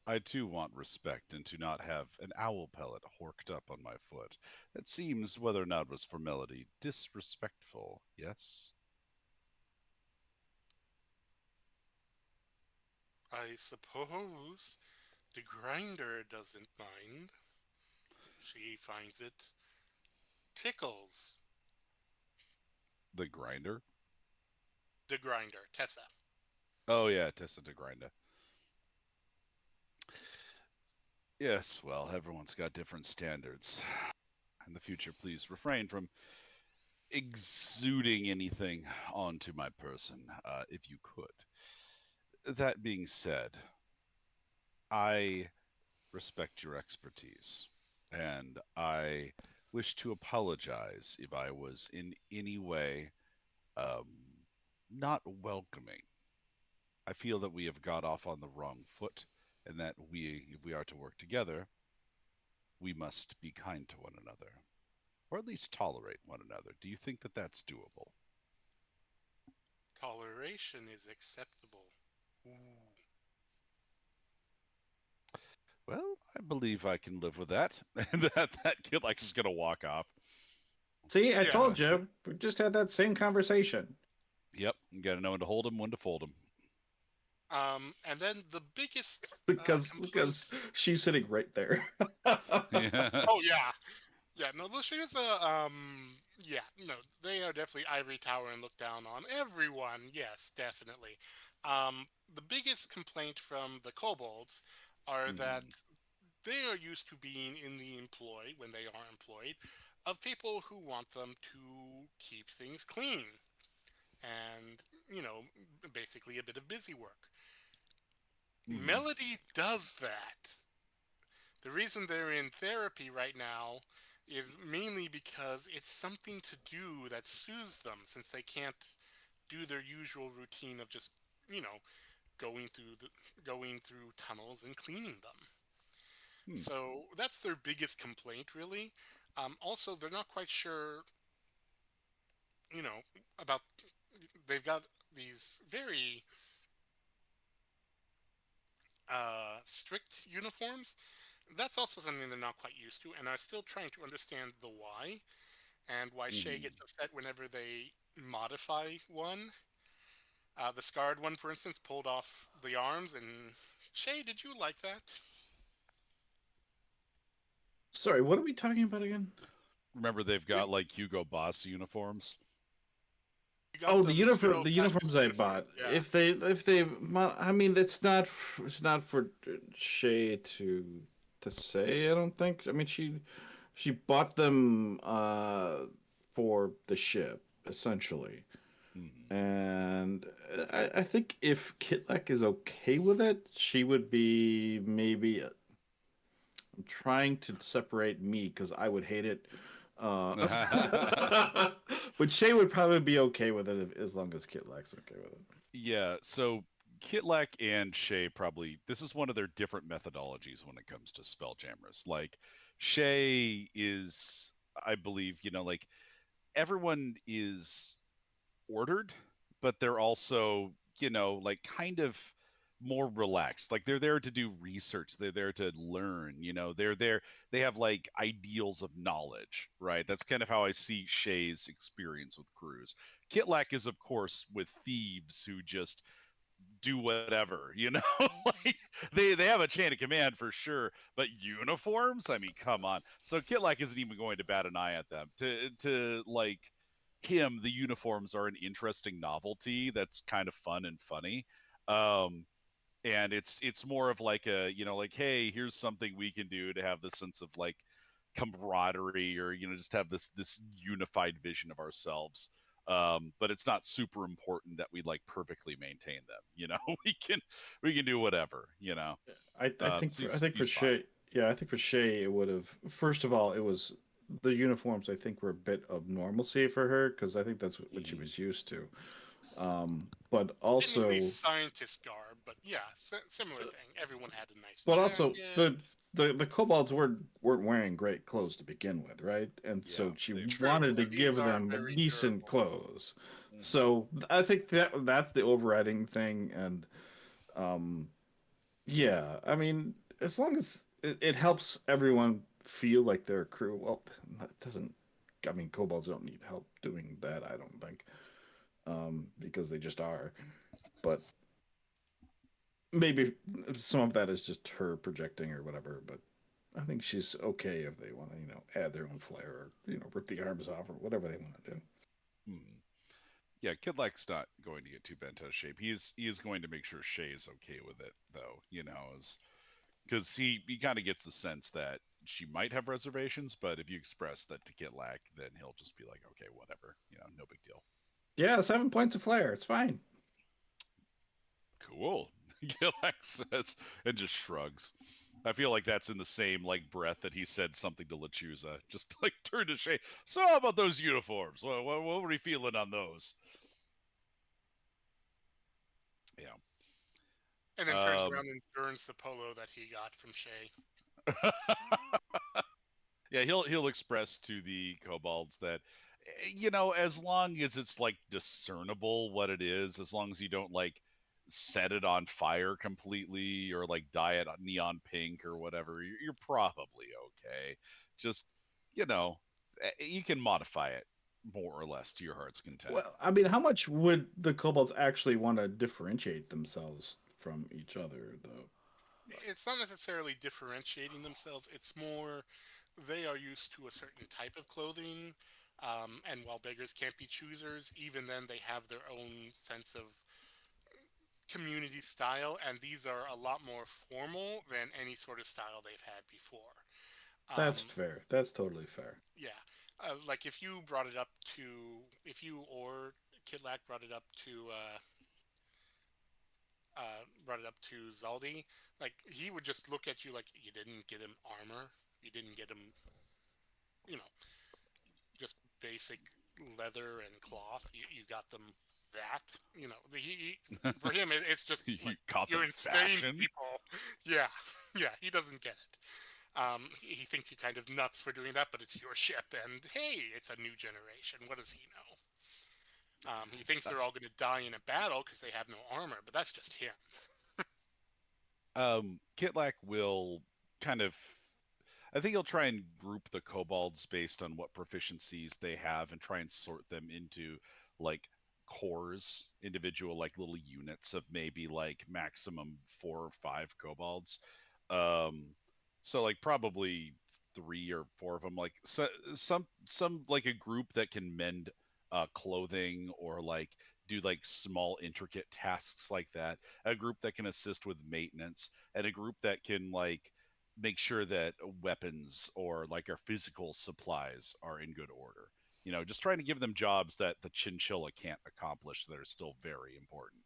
I too want respect and to not have an owl pellet horked up on my foot. That seems, whether or not it was for Melody, disrespectful, yes? I suppose the grinder doesn't mind. She finds it tickles. The grinder? The grinder, Tessa. Oh yeah, Tessa de Grinda. Yes, well, everyone's got different standards. In the future, please refrain from exuding anything onto my person, if you could. That being said, I respect your expertise, and I wish to apologize if I was in any way um, not welcoming. I feel that we have got off on the wrong foot, and that if we are to work together, we must be kind to one another, or at least tolerate one another. Do you think that that's doable? Toleration is acceptable. Ooh. Well, I believe I can live with that. And that kid likes is gonna walk off. See, I Yeah. told you. We just had that same conversation. Yep, you got to know when to hold them, when to fold them. And then the biggest complaint. Because she's sitting right there. Yeah. Oh yeah, yeah. No, Lashia's yeah. No, they are definitely ivory tower and look down on everyone. Yes, definitely. The biggest complaint from the kobolds are that Mhm. they are used to being in the employ when they are employed of people who want them to keep things clean and basically a bit of busy work. Mhm. Melody does that. The reason they're in therapy right now is mainly because it's something to do that soothes them since they can't do their usual routine of just, you know, going through the going through tunnels and cleaning them. Hmm. So that's their biggest complaint, really. Also, they're not quite sure, you know, about. They've got these very strict uniforms. That's also something they're not quite used to, and are still trying to understand the why, and why Shay Mhm. gets upset whenever they modify one. The scarred one, for instance, pulled off the arms, and Shay, did you like that? Sorry, what are we talking about again? Remember, they've We got like Hugo Boss uniforms. got Oh, them pseudo the fascist uniforms I uniform. bought. Yeah. I mean, it's not for Shay to say. I don't think. I mean, she bought them for the ship essentially, Mhm. and I think if Kitlek is okay with it, she would be maybe. I'm trying to separate me because I would hate it. Uh, but Shay would probably be okay with it as long as Kitlek's okay with it. Yeah, so Kitlak and Shay probably this is one of their different methodologies when it comes to Spelljammers. Like Shay is, I believe, like everyone is ordered, but they're also, like kind of more relaxed. Like they're there to do research, they're there to learn, they have like ideals of knowledge, right? That's kind of how I see Shay's experience with crews. Kitlak is, of course, with thieves who just do whatever, like they have a chain of command for sure, but uniforms, I mean, come on. So Kitlak isn't even going to bat an eye at them. To like him, the uniforms are an interesting novelty that's kind of fun and funny. And it's more of like a, like, hey, here's something we can do to have this sense of like camaraderie, or just have this unified vision of ourselves. But it's not super important that we like perfectly maintain them. We can do whatever. So I he's think for he's fine. Shay, yeah, I think for Shay it would have. First of all, it was the uniforms. I think were a bit of normalcy for her because I think that's what she Hmm. was used to. But Technically also, scientist garb, but yeah, similar thing. Everyone had a nice but also jacket. the kobolds weren't wearing great clothes to begin with, right? And Yeah, so she they True, wanted to and these give are them very decent durable. clothes. hmm So I think that's the overriding thing, and um, yeah, I mean, as long as it helps everyone feel like they're a crew. Well, that doesn't. I mean, kobolds don't need help doing that. I don't think, because they just are. But maybe some of that is just her projecting or whatever. But I think she's okay if they want to, add their own flair or rip the arms off or whatever they want to do. hmm Yeah, Kidlack's not going to get too bent out of shape. He is going to make sure Shay is okay with it, though. Is because he kind of gets the sense that she might have reservations, but if you express that to Kitlack, then he'll just be like, okay, whatever, no big deal. Yeah, 7 points of flair. It's fine. Cool. Kitlack says and just shrugs. I feel like that's in the same like breath that he said something to Lechuza. Just like turn to Shay. So how about those uniforms? What were you feeling on those? Yeah. And then turns around and burns the polo that he got from Shay. Yeah, he'll express to the kobolds that, as long as it's like discernible what it is, as long as you don't like set it on fire completely or like dye it neon pink or whatever, you're probably okay. Just, you know, you can modify it more or less to your heart's content. Well, I mean, how much would the kobolds actually want to differentiate themselves from each other, though? It's not necessarily differentiating themselves. It's more they are used to a certain type of clothing, and while beggars can't be choosers, even then they have their own sense of community style, and these are a lot more formal than any sort of style they've had before. That's Um, fair. That's totally fair. yeah, like if you brought it up to, if you or Kidlack brought it up to Zaldi, like he would just look at you like you didn't get him armor, you didn't get him, you know, just basic leather and cloth. You got them that, for him it's just You like got you're them insane fashion. people. Yeah, yeah, he doesn't get it. He thinks you're kind of nuts for doing that, but it's your ship, and hey, it's a new generation. What does he know? He thinks they're all going to die in a battle because they have no armor, but that's just him. Kitlak will kind of, I think he'll try and group the kobolds based on what proficiencies they have and try and sort them into like cores, individual like little units of maybe like maximum 4 or 5 kobolds. Um, so like probably 3 or 4 of them, like some like a group that can mend clothing or like do like small intricate tasks like that, a group that can assist with maintenance, and a group that can like make sure that weapons or like our physical supplies are in good order. Just trying to give them jobs that the chinchilla can't accomplish that are still very important.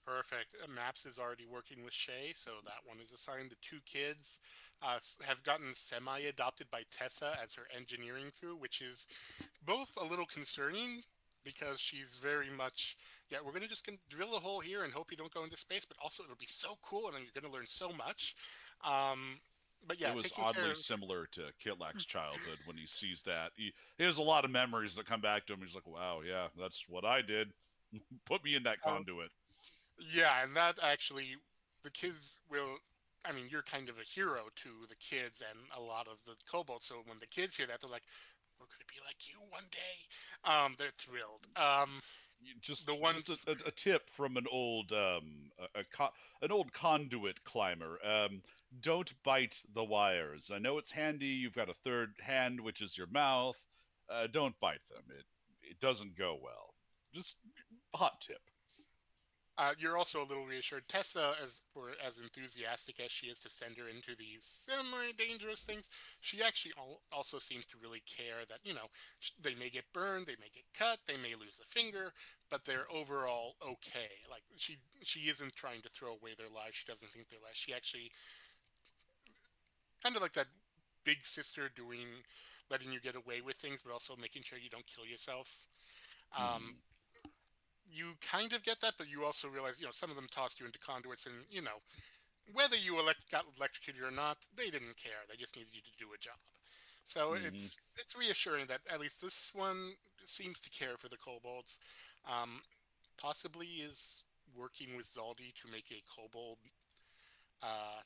Perfect. Maps is already working with Shay, so that one is assigned. The two kids have gotten semi-adopted by Tessa as her engineering crew, which is both a little concerning because she's very much, yeah, we're gonna drill a hole here and hope you don't go into space, but also it'll be so cool and you're gonna learn so much. Um, but yeah, It was taking care oddly of similar to Kitlak's childhood when he sees that. He has a lot of memories that come back to him. He's like, wow, yeah, that's what I did. Put me in that uh, conduit. yeah, and that actually, the kids will. I mean, you're kind of a hero to the kids and a lot of the kobolds. So when the kids hear that, they're like, "We're gonna be like you one day." They're thrilled. Just The just a, ones, a, a tip from an old conduit climber. Don't bite the wires. I know it's handy. You've got a third hand, which is your mouth. Don't bite them. It doesn't go well. Just hot tip. you're also a little reassured. Tessa, as enthusiastic as she is to send her into these semi-dangerous things, she actually also seems to really care that they may get burned, they may get cut, they may lose a finger, but they're overall okay. Like she isn't trying to throw away their lives. She doesn't think they're lives. She actually kind of like that big sister letting you get away with things, but also making sure you don't kill yourself. Um, Hmm. you kind of get that, but you also realize, some of them tossed you into conduits, and whether you got electrocuted or not, they didn't care. They just needed you to do a job. So Hmm. it's reassuring that at least this one seems to care for the kobolds. Um, Possibly is working with Zaldi to make a kobold. Uh,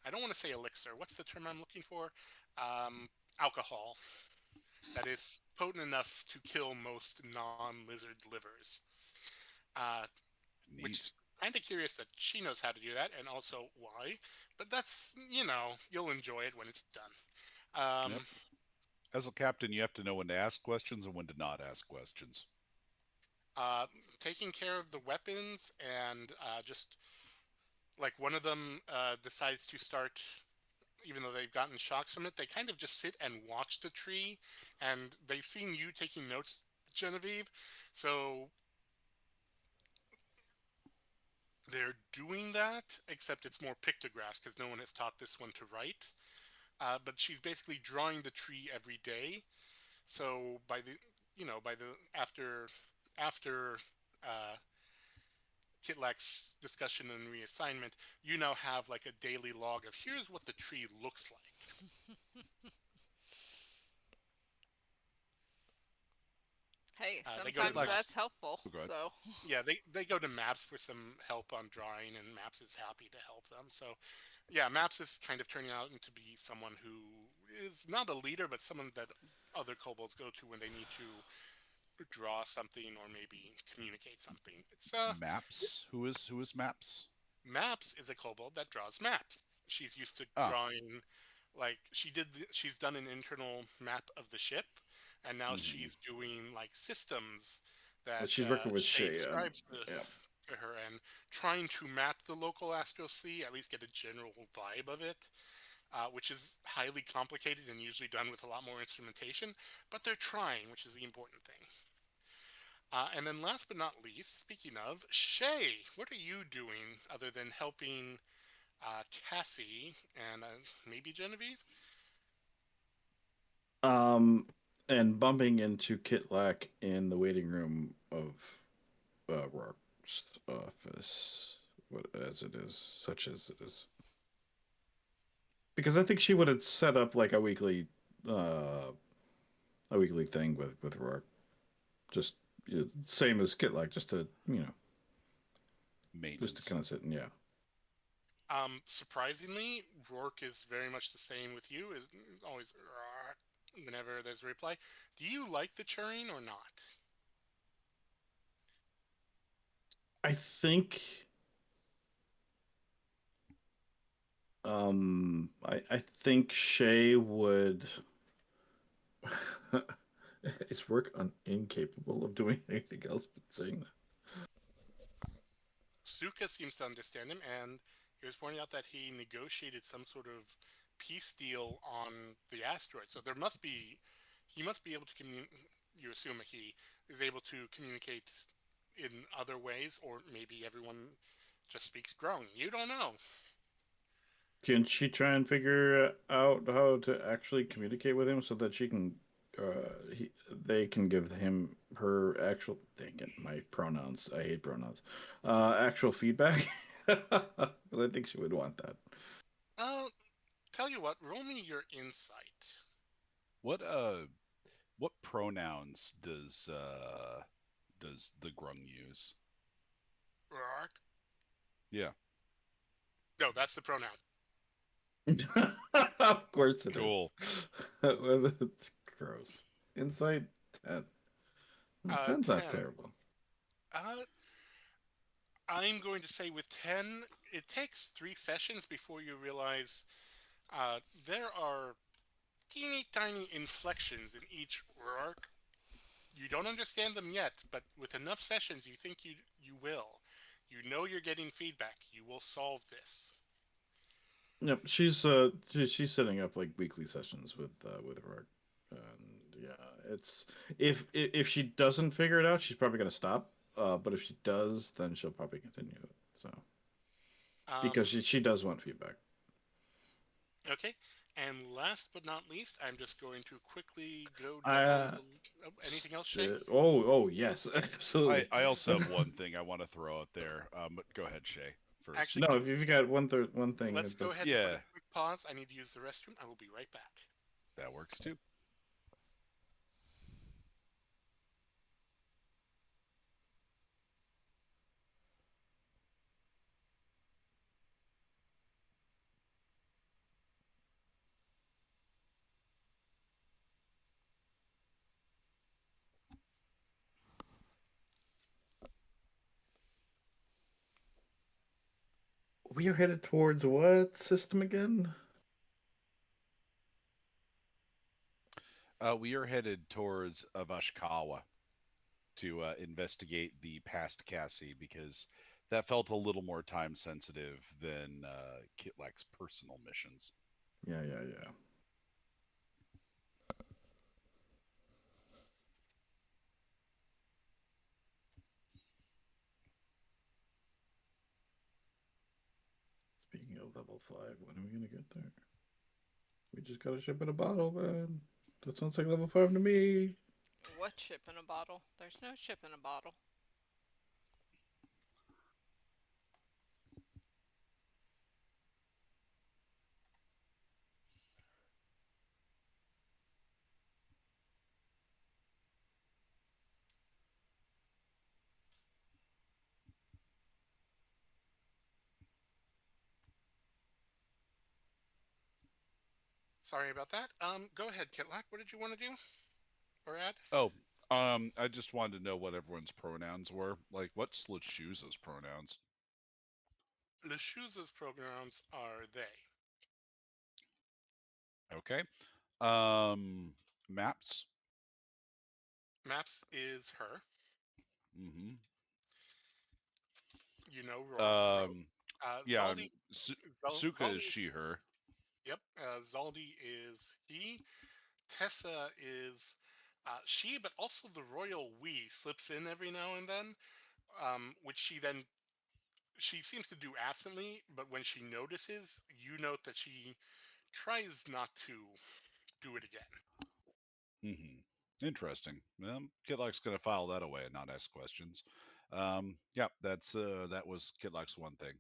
I don't want to say elixir. What's the term I'm looking for? Alcohol that is potent enough to kill most non-lizard livers. Uh, which Neat. is kind of curious that she knows how to do that and also why. But that's, you'll enjoy it when it's done. Yep. As a captain, you have to know when to ask questions and when to not ask questions. Uh, Taking care of the weapons and just like one of them decides to start, even though they've gotten shocks from it, they kind of just sit and watch the tree, and they've seen you taking notes, Genevieve. So they're doing that, except it's more pictographs because no one has taught this one to write. But she's basically drawing the tree every day. So by the after uh, Kitlak's discussion and reassignment, you now have like a daily log of here's what the tree looks like. Hey, They go to sometimes Kitlak's. that's helpful. Oh, go ahead. So, Yeah, they go to Maps for some help on drawing, and Maps is happy to help them. So, yeah, Maps is kind of turning out to be someone who is not a leader, but someone that other kobolds go to when they need to draw something or maybe communicate something. It's Maps. Who is Maps? Maps is a kobold that draws maps. She's used to Ah. drawing, like she's done an internal map of the ship, and now Mhm. she's doing like systems that She's working with Shay Shay. describes Yeah. to her, and trying to map the local astral sea, at least get a general vibe of it, which is highly complicated and usually done with a lot more instrumentation. But they're trying, which is the important thing. And then last but not least, speaking of, Shay, what are you doing other than helping Cassie and maybe Genevieve? And bumping into Kitlak in the waiting room of Rock's office, what as it is, such as it is. Because I think she would have set up like uh, a weekly thing with Rock, just same as Kitlak, just to just to Maintenance. kind of sit and yeah. Surprisingly, Rourke is very much the same with you. It's always whenever there's a reply. Do you like the churring or not? I think I think Shay would is work incapable of doing anything else but saying that. Suka seems to understand him, and he was pointing out that he negotiated some sort of peace deal on the asteroid. So he must be able to communicate. You assume he is able to communicate in other ways, or maybe everyone just speaks grown. You don't know. Can she try and figure out how to actually communicate with him so that she can, they can give him her actual, dang it, my pronouns. I hate pronouns. Actual feedback. I think she would want that. Uh, tell you what, roll me your insight. What pronouns does the Grung use? Rourke. Yeah. No, that's the pronoun. Of course it is. Cool. Well, it's gross. Insight 10. 10's not 10. terrible. Uh, I'm going to say with 10, it takes 3 sessions before you realize there are teeny tiny inflections in each arc. You don't understand them yet, but with enough sessions, you think you will. You know you're getting feedback. You will solve this. Yep, she's setting up like weekly sessions with Rourke, and yeah, it's if she doesn't figure it out, she's probably gonna stop. But if she does, then she'll probably continue it. So because Um, she does want feedback. okay. And last but not least, I'm just going to quickly go down Uh, the. Oh, anything else, Shay? oh yes, absolutely. I also have one thing I want to throw out there. But go ahead, Shay, first. Actually, No, if you've got one thing, let's go ahead and put Yeah, a quick pause. I need to use the restroom. I will be right back. that works too. we are headed towards what system again? We are headed towards Avashkawa to investigate the past Cassie because that felt a little more time sensitive than Kitlak's personal missions. Yeah. Speaking of level 5, when are we gonna get there? We just gotta ship in a bottle, man. That sounds like level 5 to me. What ship in a bottle? There's no ship in a bottle. Sorry about that. Go ahead, Kitlak. What did you want to do or add? Oh, I just wanted to know what everyone's pronouns were. Like, what's Lachuza's pronouns? Leshuza's programs are they. Okay. Maps. Maps is her. Mm-hmm. You know, Um, yeah. Zaldi. Suka is Zaldi. she/her. Yep. Zaldi is he. Tessa is she, but also the royal we slips in every now and then, which she seems to do absently. But when she notices, you note that she tries not to do it again. Mm-hmm. Interesting. Well, Kitlock's gonna file that away and not ask questions. Yeah, that was Kitlock's one thing.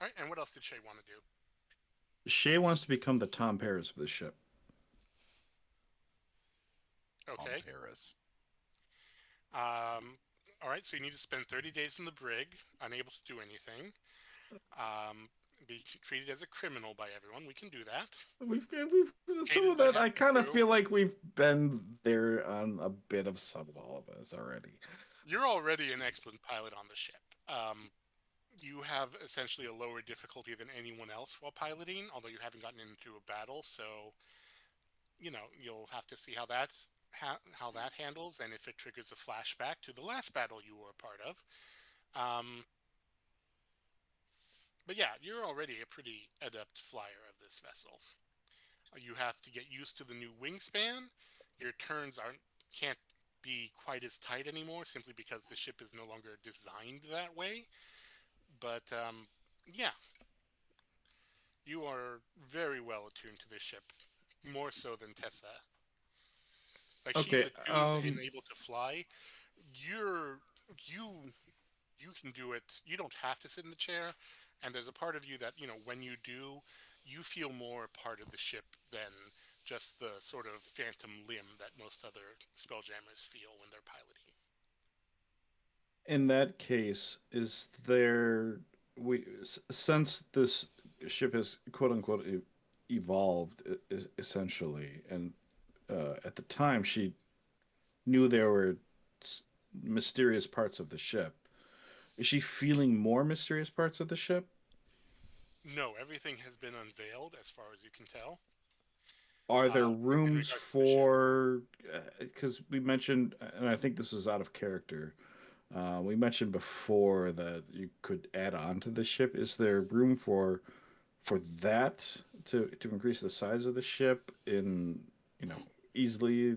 All right. And what else did Shay want to do? Shay wants to become the Tom Paris of the ship. Tom Okay. Paris. All right. So you need to spend 30 days in the brig, unable to do anything. Be treated as a criminal by everyone. We can do that. We've some Hated of by that. half I the kind of crew. feel like we've been there on a bit of some of all of us already. You're already an excellent pilot on the ship. You have essentially a lower difficulty than anyone else while piloting, although you haven't gotten into a battle. So you'll have to see how that handles, and if it triggers a flashback to the last battle you were a part of. Um, but yeah, you're already a pretty adept flyer of this vessel. You have to get used to the new wingspan. Your turns can't be quite as tight anymore, simply because the ship is no longer designed that way. But yeah, you are very well attuned to this ship, more so than Tessa. Like she's Okay. attuned and able to fly. You're you you can do it. You don't have to sit in the chair, and there's a part of you that when you do, you feel more a part of the ship than just the sort of phantom limb that most other spelljammers feel when they're piloting. In that case, is there since this ship has quote unquote evolved essentially, and at the time she knew there were mysterious parts of the ship. Is she feeling more mysterious parts of the ship? No, everything has been unveiled as far as you can tell. Are there In rooms regards to the ship. for? Because we mentioned, and I think this was out of character. We mentioned before that you could add on to the ship. Is there room for that to increase the size of the ship in easily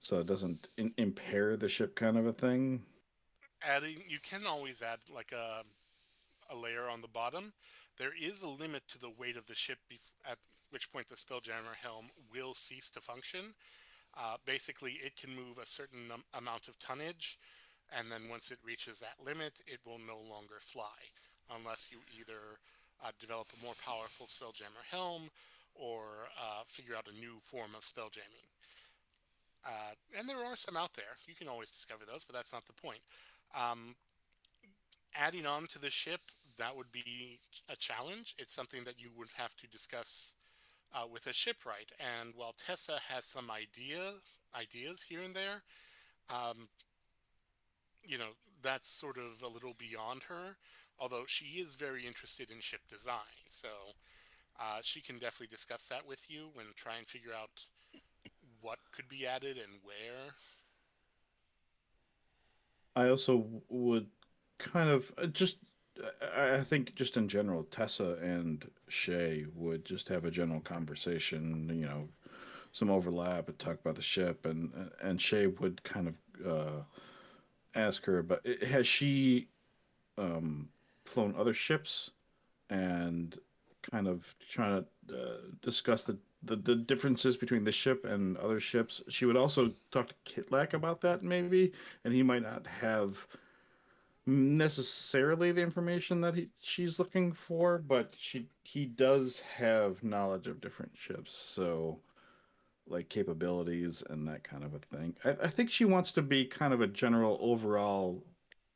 so it doesn't impair the ship kind of a thing? You can always add like a layer on the bottom. There is a limit to the weight of the ship at which point the Spelljammer helm will cease to function. Basically, it can move a certain amount of tonnage, and then once it reaches that limit, it will no longer fly, unless you either develop a more powerful Spelljammer helm or figure out a new form of spelljamming. And there are some out there. You can always discover those, but that's not the point. Um, Adding on to the ship, that would be a challenge. It's something that you would have to discuss with a shipwright. And while Tessa has some ideas here and there, um, that's sort of a little beyond her. Although she is very interested in ship design, so she can definitely discuss that with you and try and figure out what could be added and where. I also would kind of just I think just in general, Tessa and Shay would just have a general conversation, some overlap and talk about the ship, and Shay would kind of ask her, but has she um, flown other ships and kind of trying to discuss the differences between the ship and other ships. She would also talk to Kitlak about that maybe, and he might not have necessarily the information that she's looking for, but he does have knowledge of different ships, so like capabilities and that kind of a thing. I think she wants to be kind of a general overall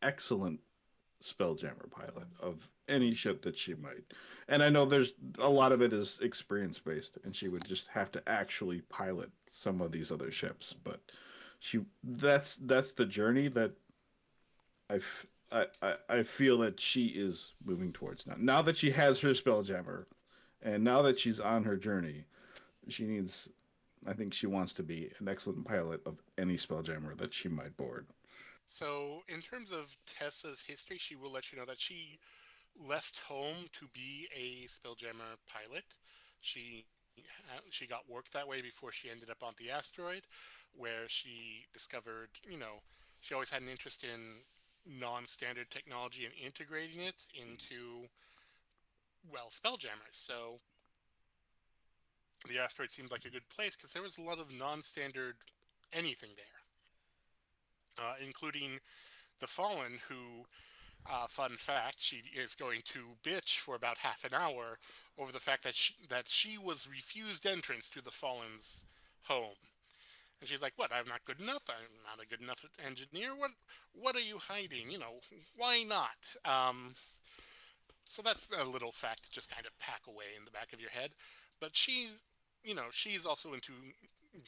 excellent spelljammer pilot of any ship that she might. And I know there's a lot of it is experience based, and she would just have to actually pilot some of these other ships. But that's the journey that I feel that she is moving towards now. Now that she has her spelljammer, and now that she's on her journey, she needs. I think she wants to be an excellent pilot of any spelljammer that she might board. So, in terms of Tessa's history, she will let you know that she left home to be a Spelljammer pilot. She she got work that way before she ended up on the asteroid, where she discovered, she always had an interest in non-standard technology and integrating it into, well, Spelljammers. So the asteroid seemed like a good place because there was a lot of non-standard anything there, including the Fallen, who, fun fact, she is going to bitch for about half an hour over the fact that she was refused entrance to the Fallen's home. And she's like, "What? I'm not good enough. I'm not a good enough engineer. What are you hiding? Why not?" So that's a little fact to just kind of pack away in the back of your head. But she's also into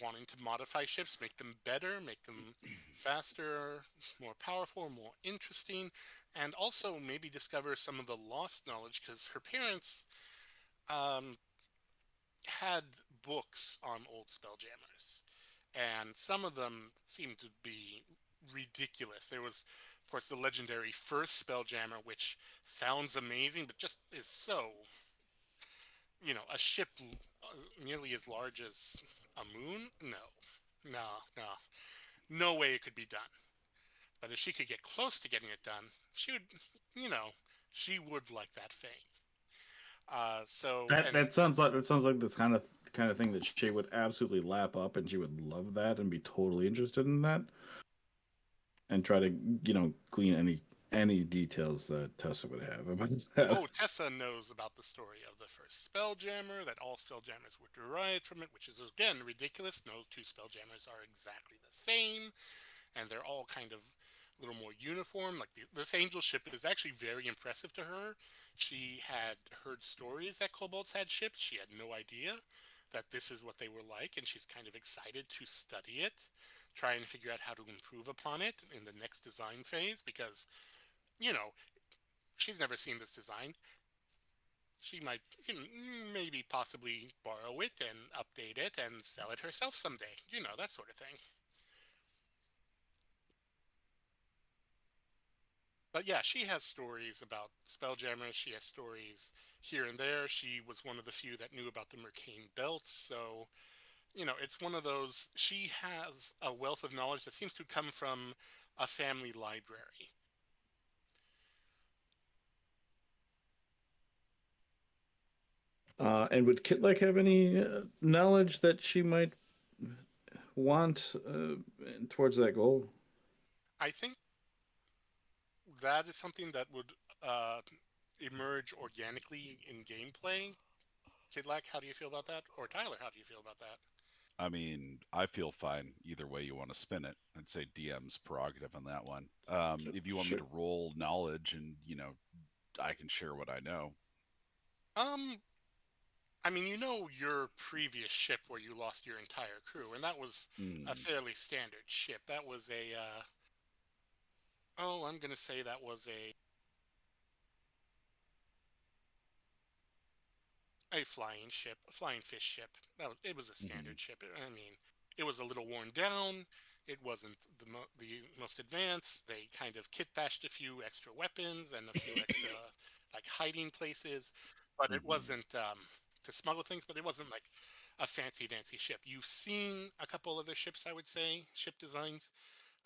wanting to modify ships, make them better, make them faster, more powerful, more interesting, and also maybe discover some of the lost knowledge because her parents um, had books on old spelljammers, and some of them seemed to be ridiculous. There was, of course, the legendary first spelljammer, which sounds amazing, but just is so, a ship nearly as large as a moon. No, no, no way it could be done. But if she could get close to getting it done, she would, you know, she would like that fame. So, and That sounds like this kind of thing that she would absolutely lap up, and she would love that and be totally interested in that, and try to glean any details that Tessa would have about that. oh, Tessa knows about the story of the first Spelljammer, that all Spelljammers were derived from it, which is again ridiculous. No two Spelljammers are exactly the same, and they're all kind of a little more uniform. Like this Angel ship is actually very impressive to her. She had heard stories that Kobolds had ships. She had no idea that this is what they were like, and she's kind of excited to study it, try and figure out how to improve upon it in the next design phase because, you know, she's never seen this design. She might, maybe possibly borrow it and update it and sell it herself someday. That sort of thing. But yeah, she has stories about Spelljammers. She has stories here and there. She was one of the few that knew about the Mercane belts. So, it's one of those. She has a wealth of knowledge that seems to come from a family library. And would Kitlek have any knowledge that she might want towards that goal? I think that is something that would uh, emerge organically in gameplay. Kidlack, how do you feel about that? Or Tyler, how do you feel about that? I mean, I feel fine either way you want to spin it. I'd say DM's prerogative on that one. If you want me Sure. to roll knowledge and, I can share what I know. Um, I mean, your previous ship where you lost your entire crew, and that was a Mm, fairly standard ship. That was oh, I'm gonna say that was a flying ship, a flying fish ship. It was a mhm, standard ship. I mean, it was a little worn down. It wasn't the most advanced. They kind of kit bashed a few extra weapons and a few extra like hiding places, but it mhm. wasn't to smuggle things. But it wasn't like a fancy dancy ship. You've seen a couple other ships, I would say, ship designs.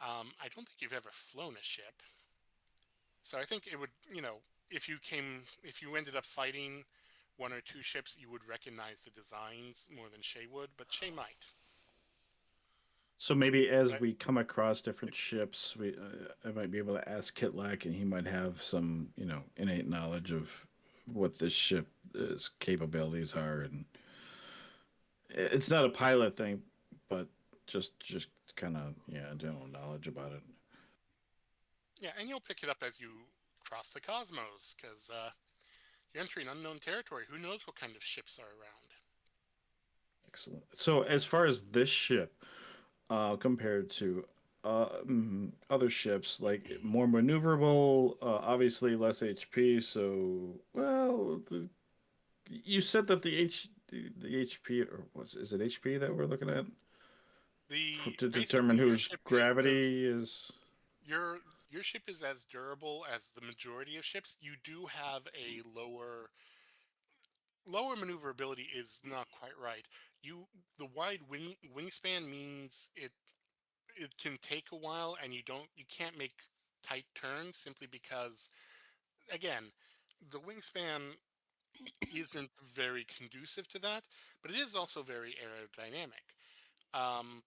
I don't think you've ever flown a ship, so I think it would, if you ended up fighting one or two ships, you would recognize the designs more than Shay would, but Shay might. So maybe as But we come across different ships, I might be able to ask Kitlak, and he might have some innate knowledge of what this ship's capabilities are, and it's not a pilot thing, but just kind of general knowledge about it. yeah, and you'll pick it up as you across the cosmos, because you're entering unknown territory. Who knows what kind of ships are around? Excellent. So as far as this ship, compared to other ships, like more maneuverable, obviously less HP. So, well, you said that the HP, or is it HP that we're looking at to determine Basically, your whose ship is as gravity is? your your ship is as durable as the majority of ships. You do have a lower maneuverability is not quite right. The wide wingspan means it can take a while, and you can't make tight turns simply because, again, the wingspan isn't very conducive to that, but it is also very aerodynamic. Um,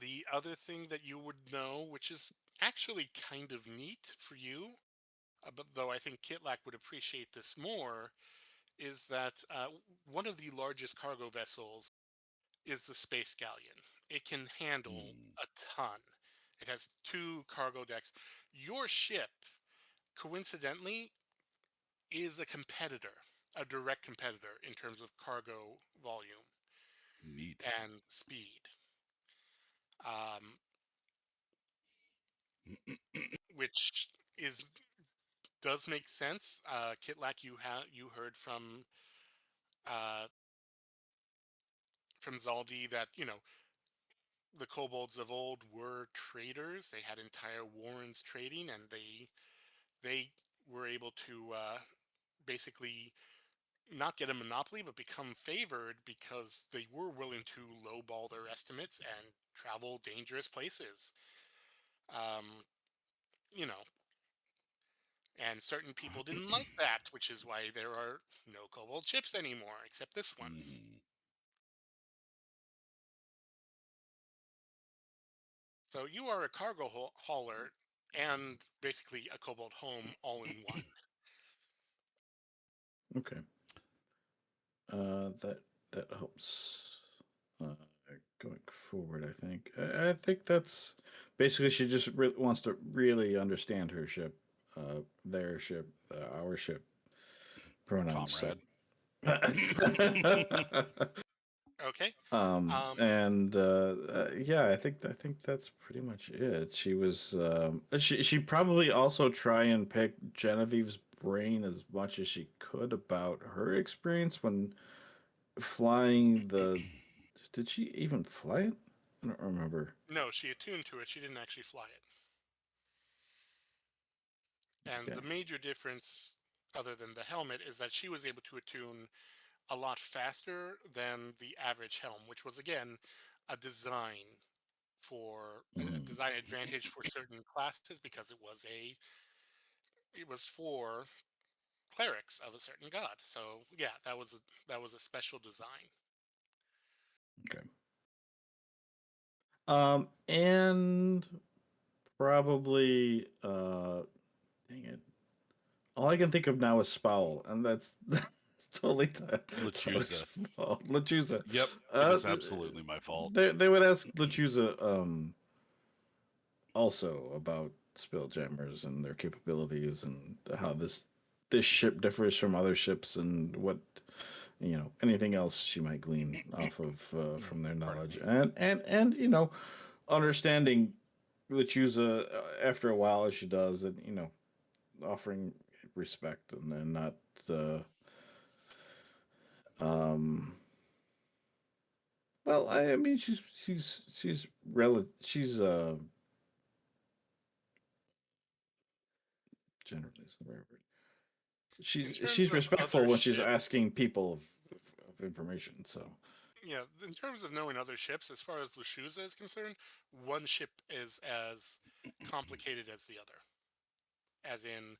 the other thing that you would know, which is actually kind of neat for you, but though I think Kitlak would appreciate this more, is that one of the largest cargo vessels is the Space Galleon. It can handle Mm, a ton. It has 2 cargo decks. Your ship, coincidentally, is a competitor, a direct competitor in terms of cargo volume neat. and speed. Um, which is does make sense. Kitlak, you heard uh, from Zaldi that the kobolds of old were traders. They had entire warrens trading, and they were able to basically not get a monopoly, but become favored because they were willing to lowball their estimates and travel dangerous places. Um, you know, and certain people didn't like that, which is why there are no kobold ships anymore, except this one. Mhm. So you are a cargo hauler and basically a kobold home all in one. Okay. That helps. Uh, Going forward, I think. I think that's basically she just wants to really understand her ship, their ship, our ship pronouns. So. Comrade. Okay. And yeah, I think that's pretty much it. She was she probably also try and pick Genevieve's brain as much as she could about her experience when flying the. Did she even fly it? I don't remember. No, she attuned to it. She didn't actually fly it. And Okay. the major difference, other than the helmet, is that she was able to attune a lot faster than the average helm, which was again a design for a Mm, design advantage for certain classes because it was for clerics of a certain god. So yeah, that was a special design. okay. And probably dang it. All I can think of now is Spowl, and that's totally Lechuza. Lechuza. Yep, it Uh, is absolutely my fault. they would ask Lechuza also about Spelljammers and their capabilities and how this ship differs from other ships and what anything else she might glean off of from their Pardon knowledge me. and understanding Lechuza after a while as she does and offering respect and then not uh, um well I mean she's generally is the right word. In terms She's of respectful other when she's ships, asking people of information. So yeah, in terms of knowing other ships, as far as Lushuza is concerned, one ship is as complicated as the other. As in,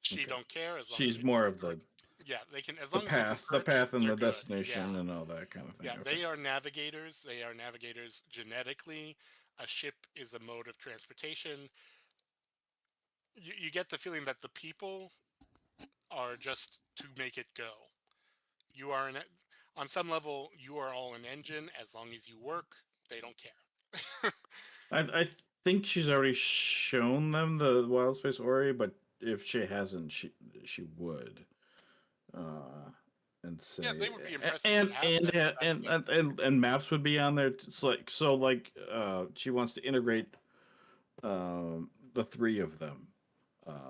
she okay, don't care as long as she's they can more of convert. Yeah, they can as long as they can the perch, path and they're the good. destination Yeah, and all that kind of thing. yeah, Okay, they are navigators. They are navigators genetically. A ship is a mode of transportation. You get the feeling that the people are just to make it go. You are on some level, you are all an engine. As long as you work, they don't care. I think she's already shown them the Wild Space Ori, but if she hasn't, she would. And say Yeah, they would be impressed to have that. and maps would be on there. It's like she wants to integrate the three of them,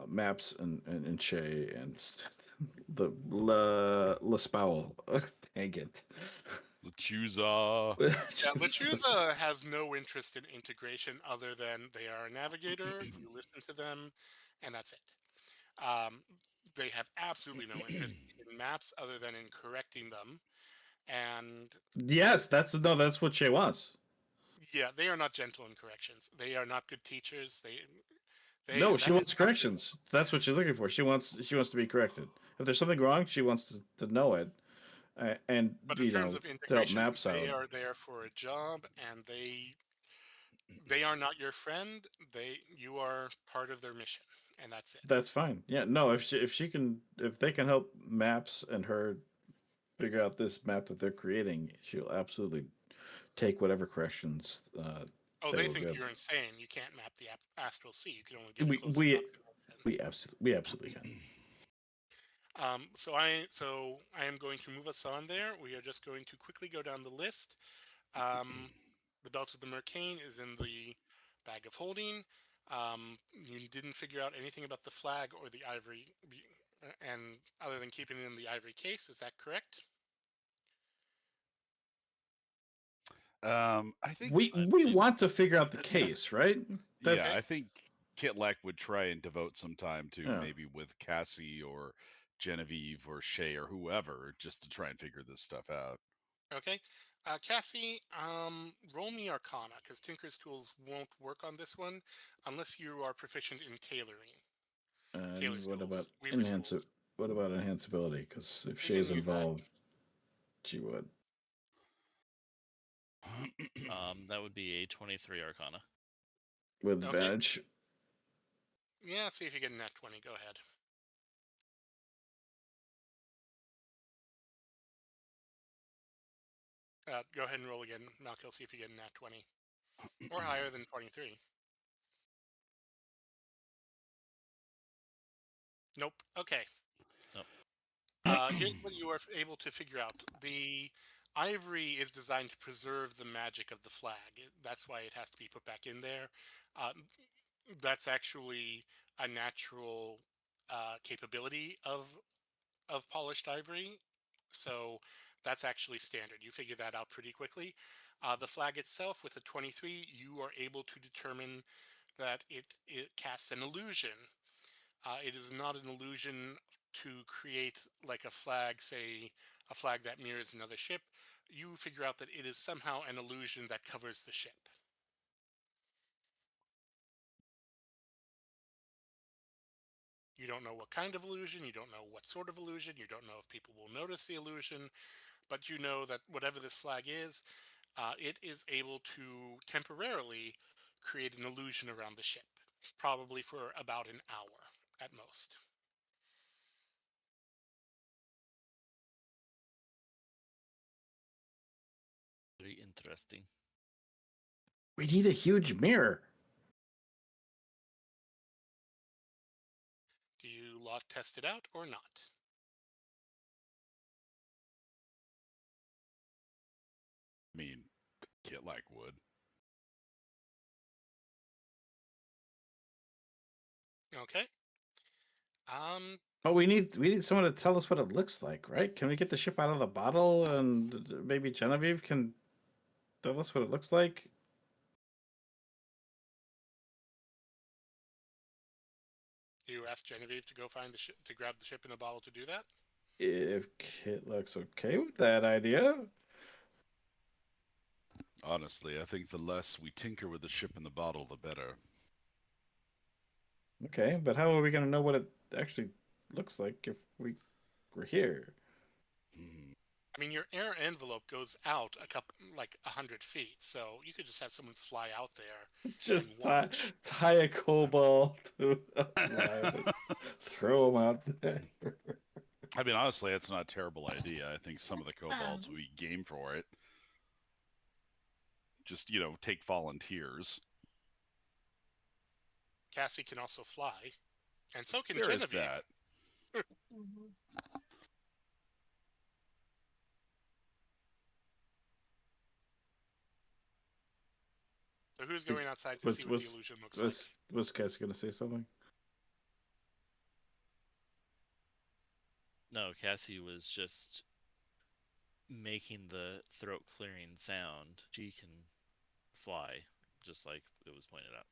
maps and Shay and the La Spowell. Dang it. Lechuza. Yeah, Lechuza has no interest in integration other than they are a navigator. You listen to them, and that's it. They have absolutely no interest in maps other than in correcting them. And Yes, that's what Shay wants. yeah, they are not gentle in corrections. They are not good teachers. No, she That is wants not corrections. That's what she's looking for. She wants to be corrected. If there's something wrong, she wants to know it, and But in terms of to help integration, maps they out. are there for a job, and they are not your friend. You are part of their mission, and that's it. That's fine. Yeah, no. If they can help maps and her figure out this map that they're creating, she'll absolutely take whatever corrections Oh, they they will think give. you're insane. You can't map the astral sea. You can only get a We close we approximation. we absolutely can. So I am going to move us on there. We are just going to quickly go down the list. The belt of the Mercane is in the bag of holding. You didn't figure out anything about the flag or the ivory, and other than keeping it in the ivory case. Is that correct? I think, We want to figure out the case, right? yeah, Okay. I think Kitlak would try and devote some time to Yeah. maybe with Cassie or Genevieve or Shay or whoever just to try and figure this stuff out. Okay. Cassie, roll me Arcana, because Tinker's Tools won't work on this one unless you are proficient in tailoring. And Tailor's what about Tools. Weaver's Tools. What about enhanceability? Because if You can Shay's use that. involved, she would. That would be a 23 Arcana. With Okay. advantage. Yeah, see if you get a nat 20. Go ahead. Go ahead and roll again, Malkiel, see if you get a nat 20. Or higher than 23. Nope. Okay. Nope. Here's what you are able to figure out. The ivory is designed to preserve the magic of the flag. That's why it has to be put back in there. That's actually a natural capability of polished ivory. So that's actually standard. You figure that out pretty quickly. The flag itself, with a 23, you are able to determine that it casts an illusion. It is not an illusion to create like a flag, say a flag that mirrors another ship. You figure out that it is somehow an illusion that covers the ship. You don't know what kind of illusion, you don't know what sort of illusion, you don't know if people will notice the illusion, but you know that whatever this flag is, it is able to temporarily create an illusion around the ship, probably for about an hour at most. Very interesting. We need a huge mirror. Do you lot test it out or not? I mean, Kitlak would. Okay. Oh, we need someone to tell us what it looks like, right? Can we get the ship out of the bottle and maybe Genevieve can tell us what it looks like? Do you ask Genevieve to go find the ship, to grab the ship in a bottle to do that? If Kit looks okay with that idea. Honestly, I think the less we tinker with the ship in the bottle, the better. Okay, but how are we going to know what it actually looks like if we're here? Hmm. I mean, your air envelope goes out a couple, like 100 feet, so you could just have someone fly out there Just and watch. tie a cobalt to a line and throw them out there. I mean, honestly, that's not a terrible idea. I think some of the kobolds would be game for it. Just, take volunteers. Cassie can also fly. And so can There is Genevieve. that. Mhm. So who's going outside to Was see what the was illusion looks was like? was Cass gonna say something? No, Cassie was just making the throat clearing sound. She can fly, just like it was pointed out.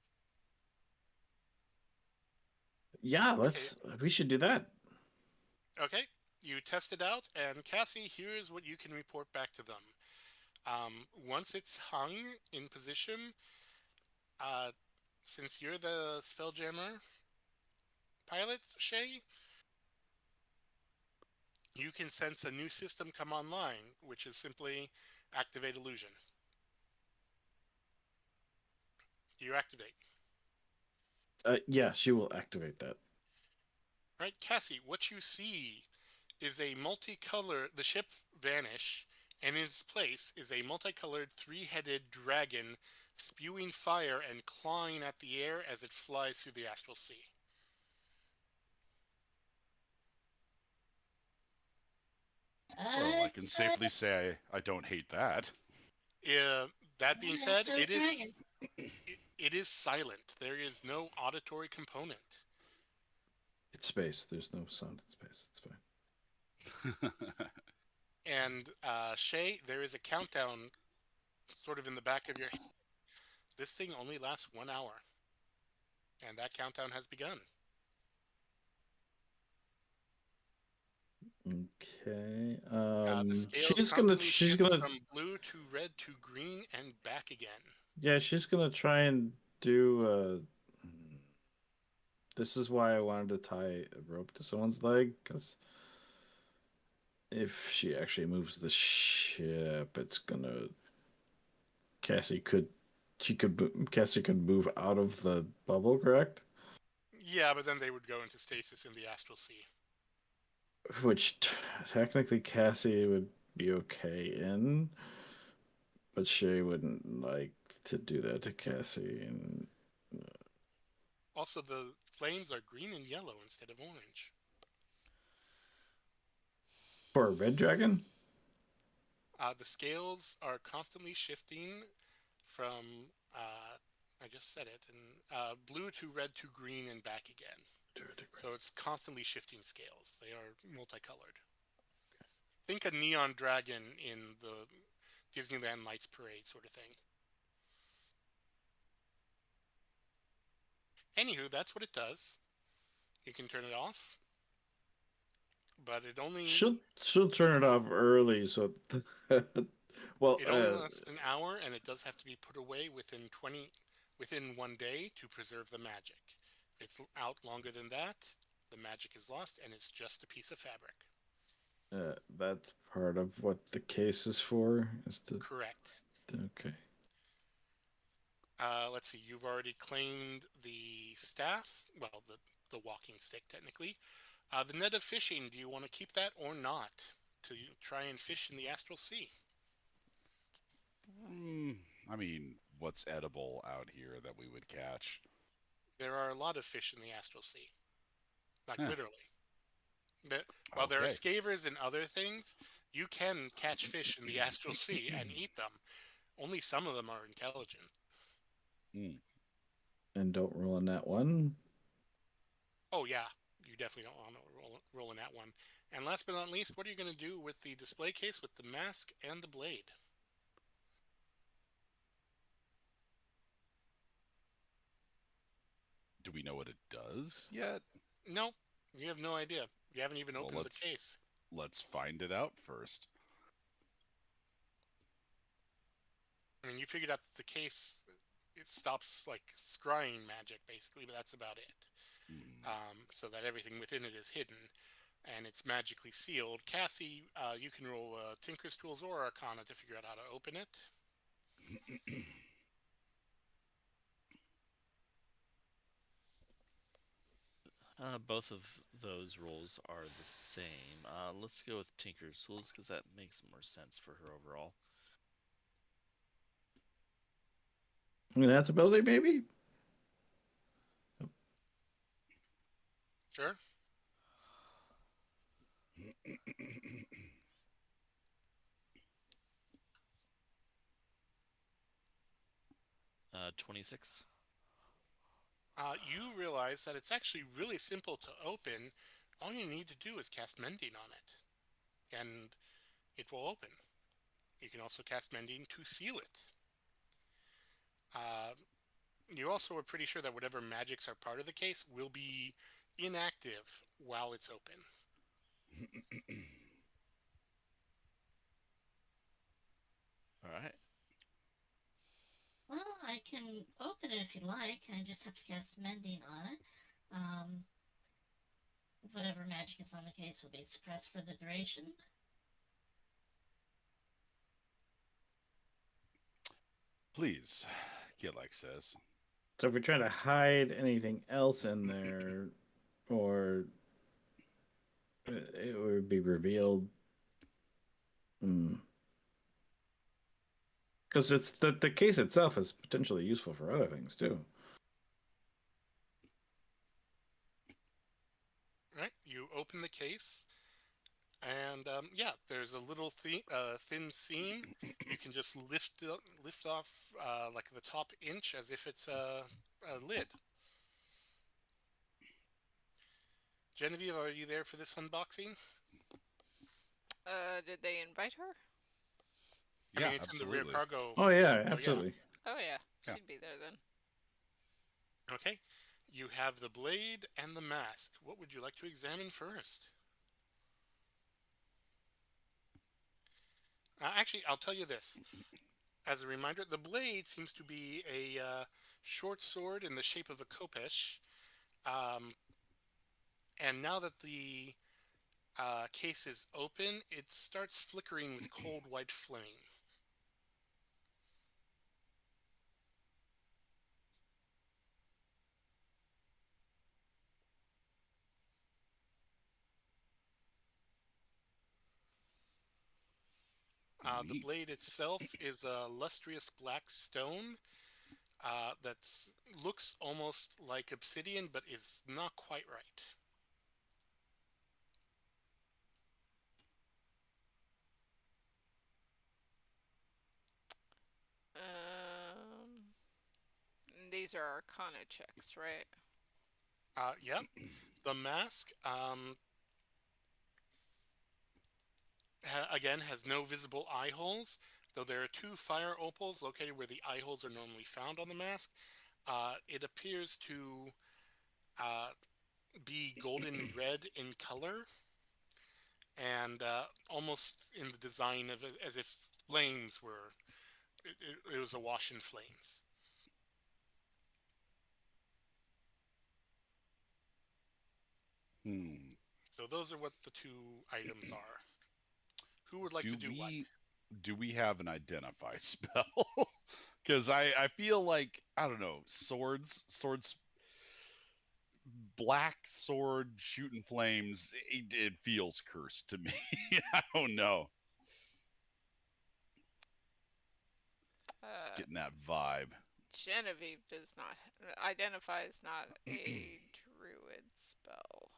Yeah, we should do that. Okay, you test it out, and Cassie, here's what you can report back to them. Once it's hung in position, uh, since you're the Spelljammer pilot, Shay, you can sense a new system come online, which is simply activate illusion. You activate. Yeah, she will activate that. Right, Cassie, what you see is a multicolor. The ship vanish, and in its place is a multicolored three-headed dragon spewing fire and clawing at the air as it flies through the astral sea. Well, I can It's safely say I don't hate that. That being said, it's a dragon. it is silent. There is no auditory component. It's space. There's no sound in space. It's fine. And Shay, there is a countdown sort of in the back of your head. This thing only lasts 1 hour, and that countdown has begun. Okay. The scales She's constantly shift gonna from blue to red to green and back again. yeah, she's gonna try and do. This is why I wanted to tie a rope to someone's leg, because if she actually moves the ship, it's gonna. Cassie could. Cassie could move out of the bubble, correct? Yeah, but then they would go into stasis in the astral sea. Which technically Cassie would be okay in, but Shay wouldn't like to do that to Cassie. And Also, the flames are green and yellow instead of orange. for a red dragon, The scales are constantly shifting from, I just said it, and blue to red to green and back again. So it's constantly shifting scales. They are multicolored. Think a neon dragon in the Disneyland Lights Parade sort of thing. Anywho, that's what it does. You can turn it off, but it only she'll turn it off early. So, well, it only lasts an hour, and it does have to be put away within 1 day to preserve the magic. If it's out longer than that, the magic is lost, and it's just a piece of fabric. that's part of what the case is for. Is to Correct. okay. Let's see. You've already claimed the staff. Well, the walking stick, technically. The net of fishing. Do you want to keep that or not to try and fish in the astral sea? I mean, what's edible out here that we would catch? There are a lot of fish in the astral sea, like Huh. literally. While there are Okay. scavers and other things, you can catch fish in the astral sea and eat them. Only some of them are intelligent. And don't roll on that one. Oh yeah, you definitely don't want to roll in that one. And last but not least, what are you going to do with the display case with the mask and the blade? Do we know what it does yet? Nope, you have no idea. You haven't even Well, opened the case. let's find it out first. I mean, you figured out that the case it stops like scrying magic basically, but that's about it. So that everything within it is hidden, and it's magically sealed. Cassie, you can roll Tinker's Tools or Arcana to figure out how to open it. Both of those rolls are the same. Let's go with Tinker's Tools because that makes more sense for her overall. I mean, that's ability, maybe. Sure. 26. You realize that it's actually really simple to open. All you need to do is cast Mending on it, and it will open. You can also cast Mending to seal it. Uh, you also are pretty sure that whatever magics are part of the case will be inactive while it's open. All right. Well, I can open it if you like. I just have to cast Mending on it. Whatever magic is on the case will be suppressed for the duration. Please, Gilek says. So if we try to hide anything else in there, or it would be revealed. Because it's the case itself is potentially useful for other things too. Right? You open the case, and yeah, there's a little thin seam. You can just lift off like the top inch as if it's a lid. Genevieve, are you there for this unboxing? Did they invite her? I Yeah, mean, it's absolutely. in the rear cargo. Oh yeah, so absolutely. Oh yeah, Yeah. she'd be there then. Okay. You have the blade and the mask. What would you like to examine first? Actually, I'll tell you this. As a reminder, the blade seems to be a short sword in the shape of a khopesh. And now that the case is open, it starts flickering with cold white flame. The Neat. blade itself is a lustrous black stone that looks almost like obsidian, but is not quite right. These are Arcana checks, right? Yeah, the mask again has no visible eye holes, though there are two fire opals located where the eye holes are normally found on the mask. It appears to be golden red in color and almost in the design of it as if flames were. It was awash in flames. So those are what the two items are. Who would like to do what? Do we have an identify spell? Because I feel like, I don't know, swords, black sword shooting flames, it feels cursed to me. I don't know. Just getting that vibe. Genevieve does not identify as not a druid spell.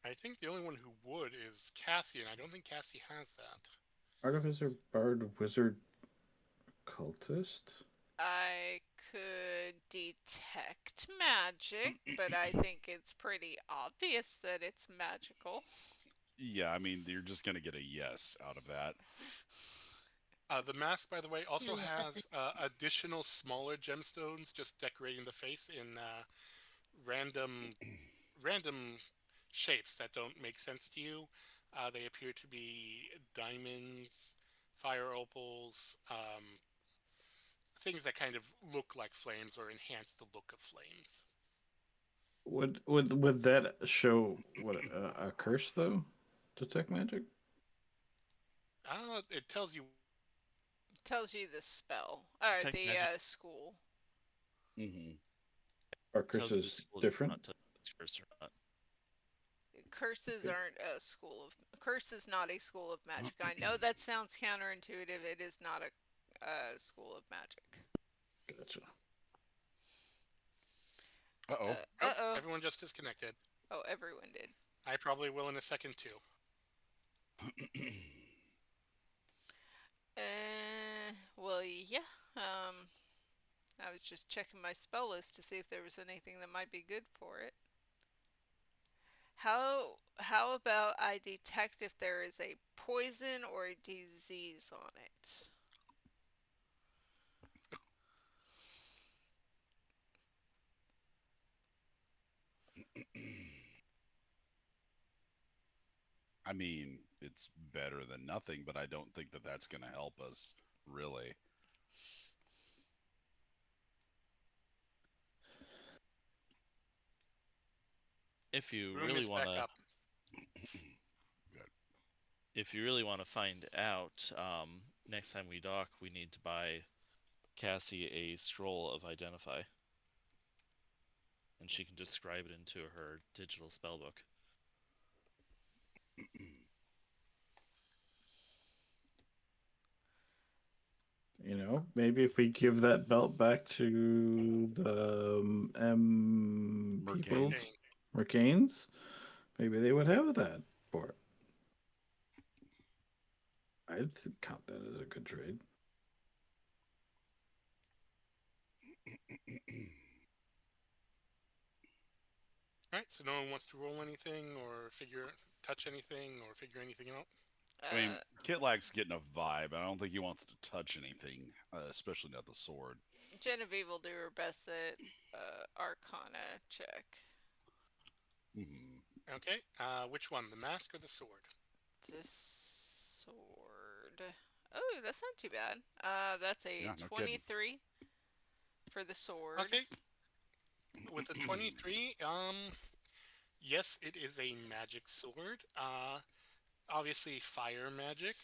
I think the only one who would is Cassie, and I don't think Cassie has that. Artificer, bard, wizard, cultist. I could detect magic, but I think it's pretty obvious that it's magical. Yeah, I mean, you're just going to get a yes out of that. The mask, by the way, also Yeah, has additional smaller gemstones just decorating the face in random shapes that don't make sense to you. They appear to be diamonds, fire opals, things that kind of look like flames or enhance the look of flames. Would that show what a curse though? Detect magic. It tells you. Tells you the spell or Detect the magic. school. Mm-hmm. Are Tells you the curses school different? not to it's cursed or not. Curses Okay. aren't a school of. Curse is not a school of magic. I know that sounds counterintuitive. It is not a school of magic. Gotcha. Uh-oh. Uh oh. Everyone just disconnected. Oh, everyone did. I probably will in a second too. Well, yeah. I was just checking my spell list to see if there was anything that might be good for it. How about I detect if there is a poison or a disease on it? I mean, it's better than nothing, but I don't think that that's going to help us, really. If you Room really is back want to, up. Good. if you really want to find out, next time we dock, we need to buy Cassie a scroll of identify, and she can just scribe it into her digital spellbook. You know, maybe if we give that belt back to the people, Mercanes. Mercanes, maybe they would have that for it. I'd count that as a good trade. Alright, so no one wants to roll anything or touch anything or figure anything out? I mean, Uh, Kitlak's getting a vibe. I don't think he wants to touch anything, especially not the sword. Genevieve will do her best at Arcana check. Mm-hmm. Okay, which one, the mask or the sword? The sword. Oh, that's not too bad. That's a Yeah, no kidding. 23 for the sword. Okay. With the 23, yes, it is a magic sword. Obviously fire magic.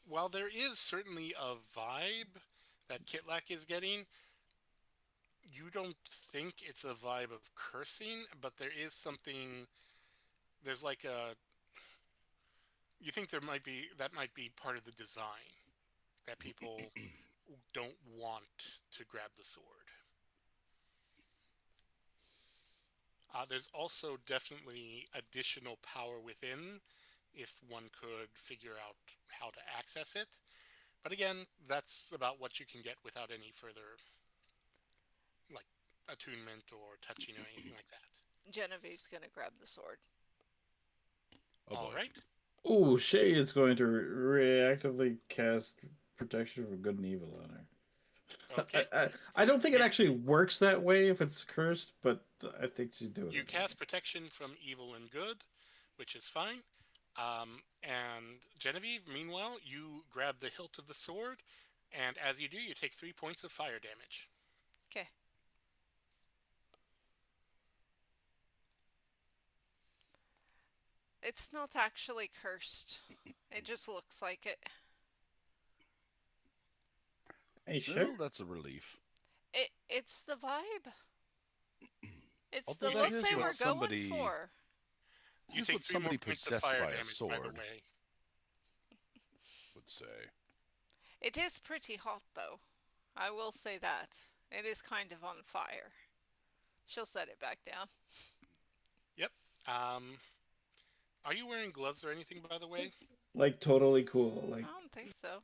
While there is certainly a vibe that Kitlak is getting, you don't think it's a vibe of cursing, but there is something. There's like a. You think that might be part of the design that people don't want to grab the sword. There's also definitely additional power within if one could figure out how to access it. But again, that's about what you can get without any further like attunement or touching or anything like that. Genevieve's gonna grab the sword. Oh All boy. right. Ooh, Shay is going to reactively cast protection from good and evil on her. Okay. I don't think it actually works that way if it's cursed, but I think she's doing You it. cast protection from evil and good, which is fine. And Genevieve, meanwhile, you grab the hilt of the sword, and as you do, you take 3 points of fire damage. Okay. It's not actually cursed. It just looks like it. Hey, sure. Well, that's a relief. It's the vibe. It's Although the that look is they what were somebody- going for. You That's take what 3 more somebody points of possessed fire by a damage, by the sword way. would say. It is pretty hot, though. I will say that. It is kind of on fire. She'll set it back down. Yep. Are you wearing gloves or anything, by the way? Like totally cool. Like I don't think so.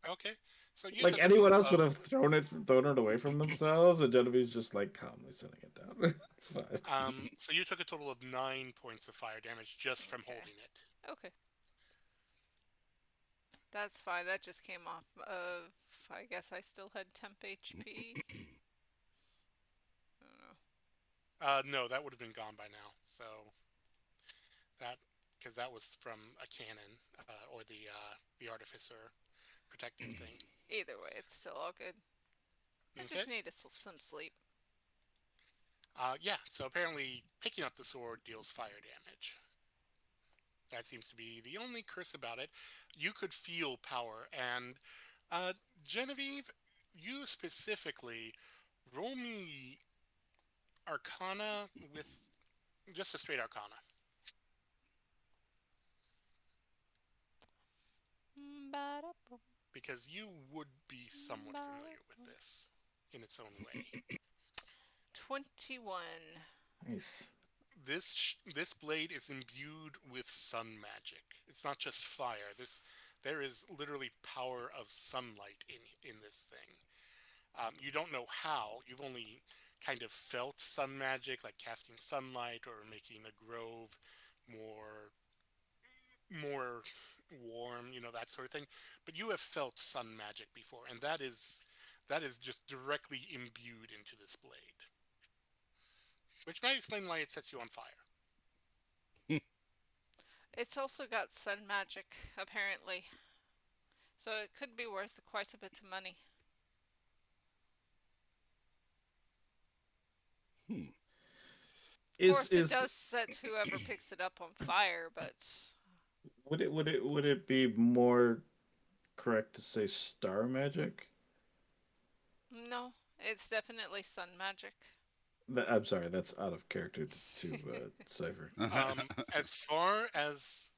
Okay. So you like took a anyone total else would of have thrown it away from themselves, and Genevieve's just like calmly setting it down. It's fine. so you took a total of 9 points of fire damage just from Okay. holding it. Okay. That's fine. That just came off of. I guess I still had temp HP. I don't know. No, that would have been gone by now. So that because that was from a cannon or the artificer protective thing. Either way, it's still all good. I Okay. just need some sleep. Yeah. So apparently, picking up the sword deals fire damage. That seems to be the only curse about it. You could feel power, and Genevieve, you specifically roll me Arcana with just a straight Arcana. Because you would be somewhat familiar with this. in its own way. 21. Nice. This blade is imbued with sun magic. It's not just fire. There is literally power of sunlight in this thing. You don't know how. You've only kind of felt sun magic, like casting sunlight or making a grove more warm, that sort of thing. But you have felt sun magic before, and that is just directly imbued into this blade, which might explain why it sets you on fire. It's also got sun magic, apparently. So it could be worth quite a bit of money. Of course, it does set whoever picks it up on fire, but would it be more correct to say star magic? no, it's definitely sun magic. I'm sorry, that's out of character to Cypher. As far as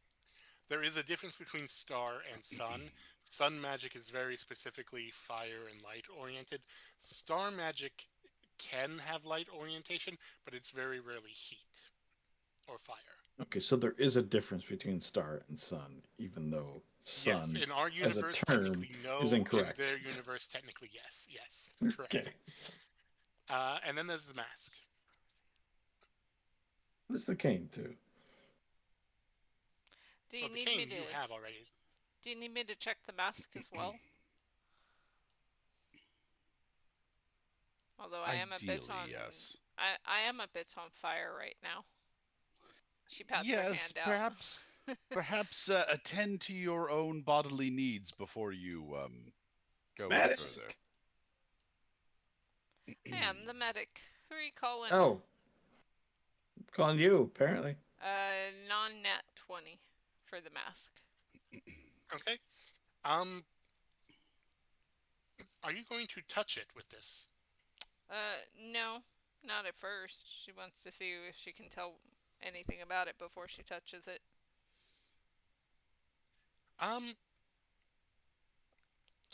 there is a difference between star and sun. Sun magic is very specifically fire and light oriented. Star magic can have light orientation, but it's very rarely heat or fire. Okay, so there is a difference between star and sun, even though sun Yes, in our as a universe, term technically no. is incorrect. In their universe, technically yes. Yes, correct. Okay. And then there's the mask. There's the cane too. Do you the need cane me to? you have already. Do you need me to check the mask as well? Although I am a bit Ideally, on. yes. I am a bit on fire right now. She pats her Yes, hand out. perhaps attend to your own bodily needs before you go any Mask! further. Hey, I'm the medic. Who are you calling? Oh, I'm calling you apparently. Non-nat 20 for the mask. Okay. Are you going to touch it with this? No, not at first. She wants to see if she can tell anything about it before she touches it.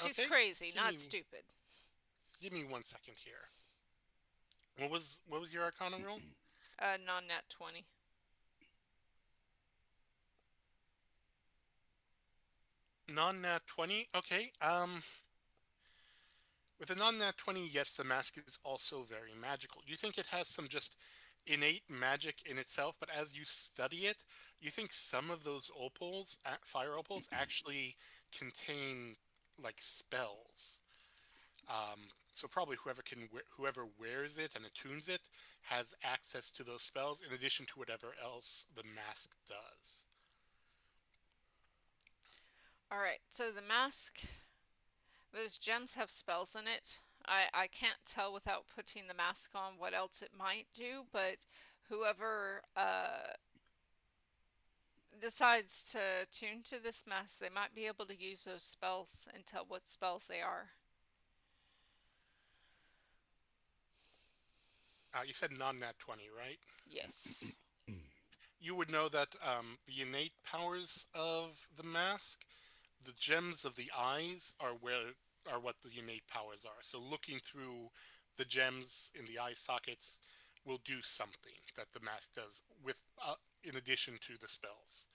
She's Okay. crazy, not stupid. Give me 1 second here. What was your Arcana roll? Non-nat 20. Non-nat 20. Okay. With a non-nat 20, yes, the mask is also very magical. You think it has some just innate magic in itself, but as you study it, you think some of those opals, fire opals, actually contain like spells. So probably whoever wears it and attunes it has access to those spells in addition to whatever else the mask does. Alright, so the mask, those gems have spells in it. I can't tell without putting the mask on what else it might do, but whoever decides to tune to this mask, they might be able to use those spells and tell what spells they are. You said non-nat 20, right? Yes. You would know that the innate powers of the mask, the gems of the eyes are what the innate powers are. So looking through the gems in the eye sockets will do something that the mask does with in addition to the spells.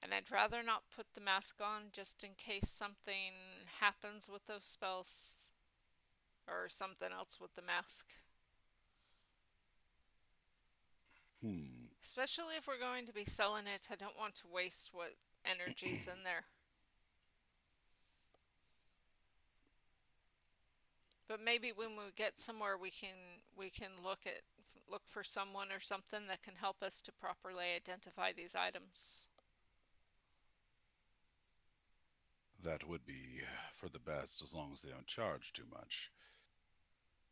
And I'd rather not put the mask on just in case something happens with those spells or something else with the mask. Especially if we're going to be selling it, I don't want to waste what energy's in there. But maybe when we get somewhere, we can look for someone or something that can help us to properly identify these items. That would be for the best as long as they don't charge too much.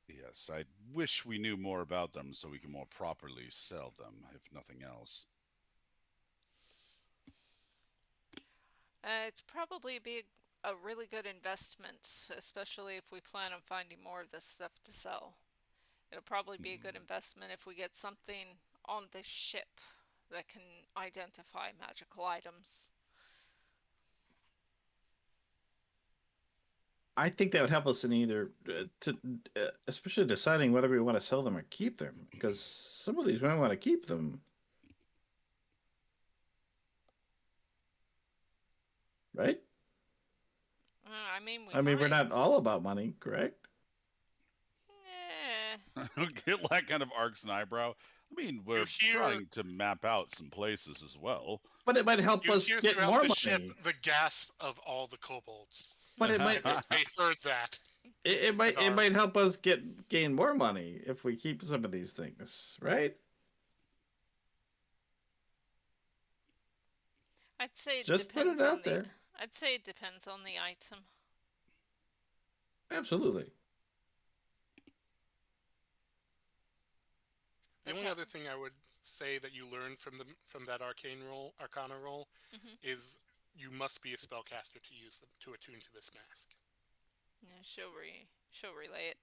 Yes, I wish we knew more about them so we can more properly sell them, if nothing else. It's probably be a really good investment, especially if we plan on finding more of this stuff to sell. It'll probably be a good investment if we get something on this ship that can identify magical items. I think that would help us in either especially deciding whether we want to sell them or keep them, because some of these we might want to keep them, right? I mean, we I mean, we're not all might. about money, correct? Eh, Get that kind of arcs and eyebrow. I mean, we're hear trying to map out some places as well. But it might help you us hear get throughout more the ship money. the gasp of all the kobolds But it might as if they heard that. it Our- might help us gain more money if we keep some of these things, right? I'd say it Just put it depends on out there. I'd say it depends on the item. Absolutely. The only other thing I would say that you learned from that arcana roll Mhm. is you must be a spellcaster to use them to attune to this mask. Yeah, she'll relay it.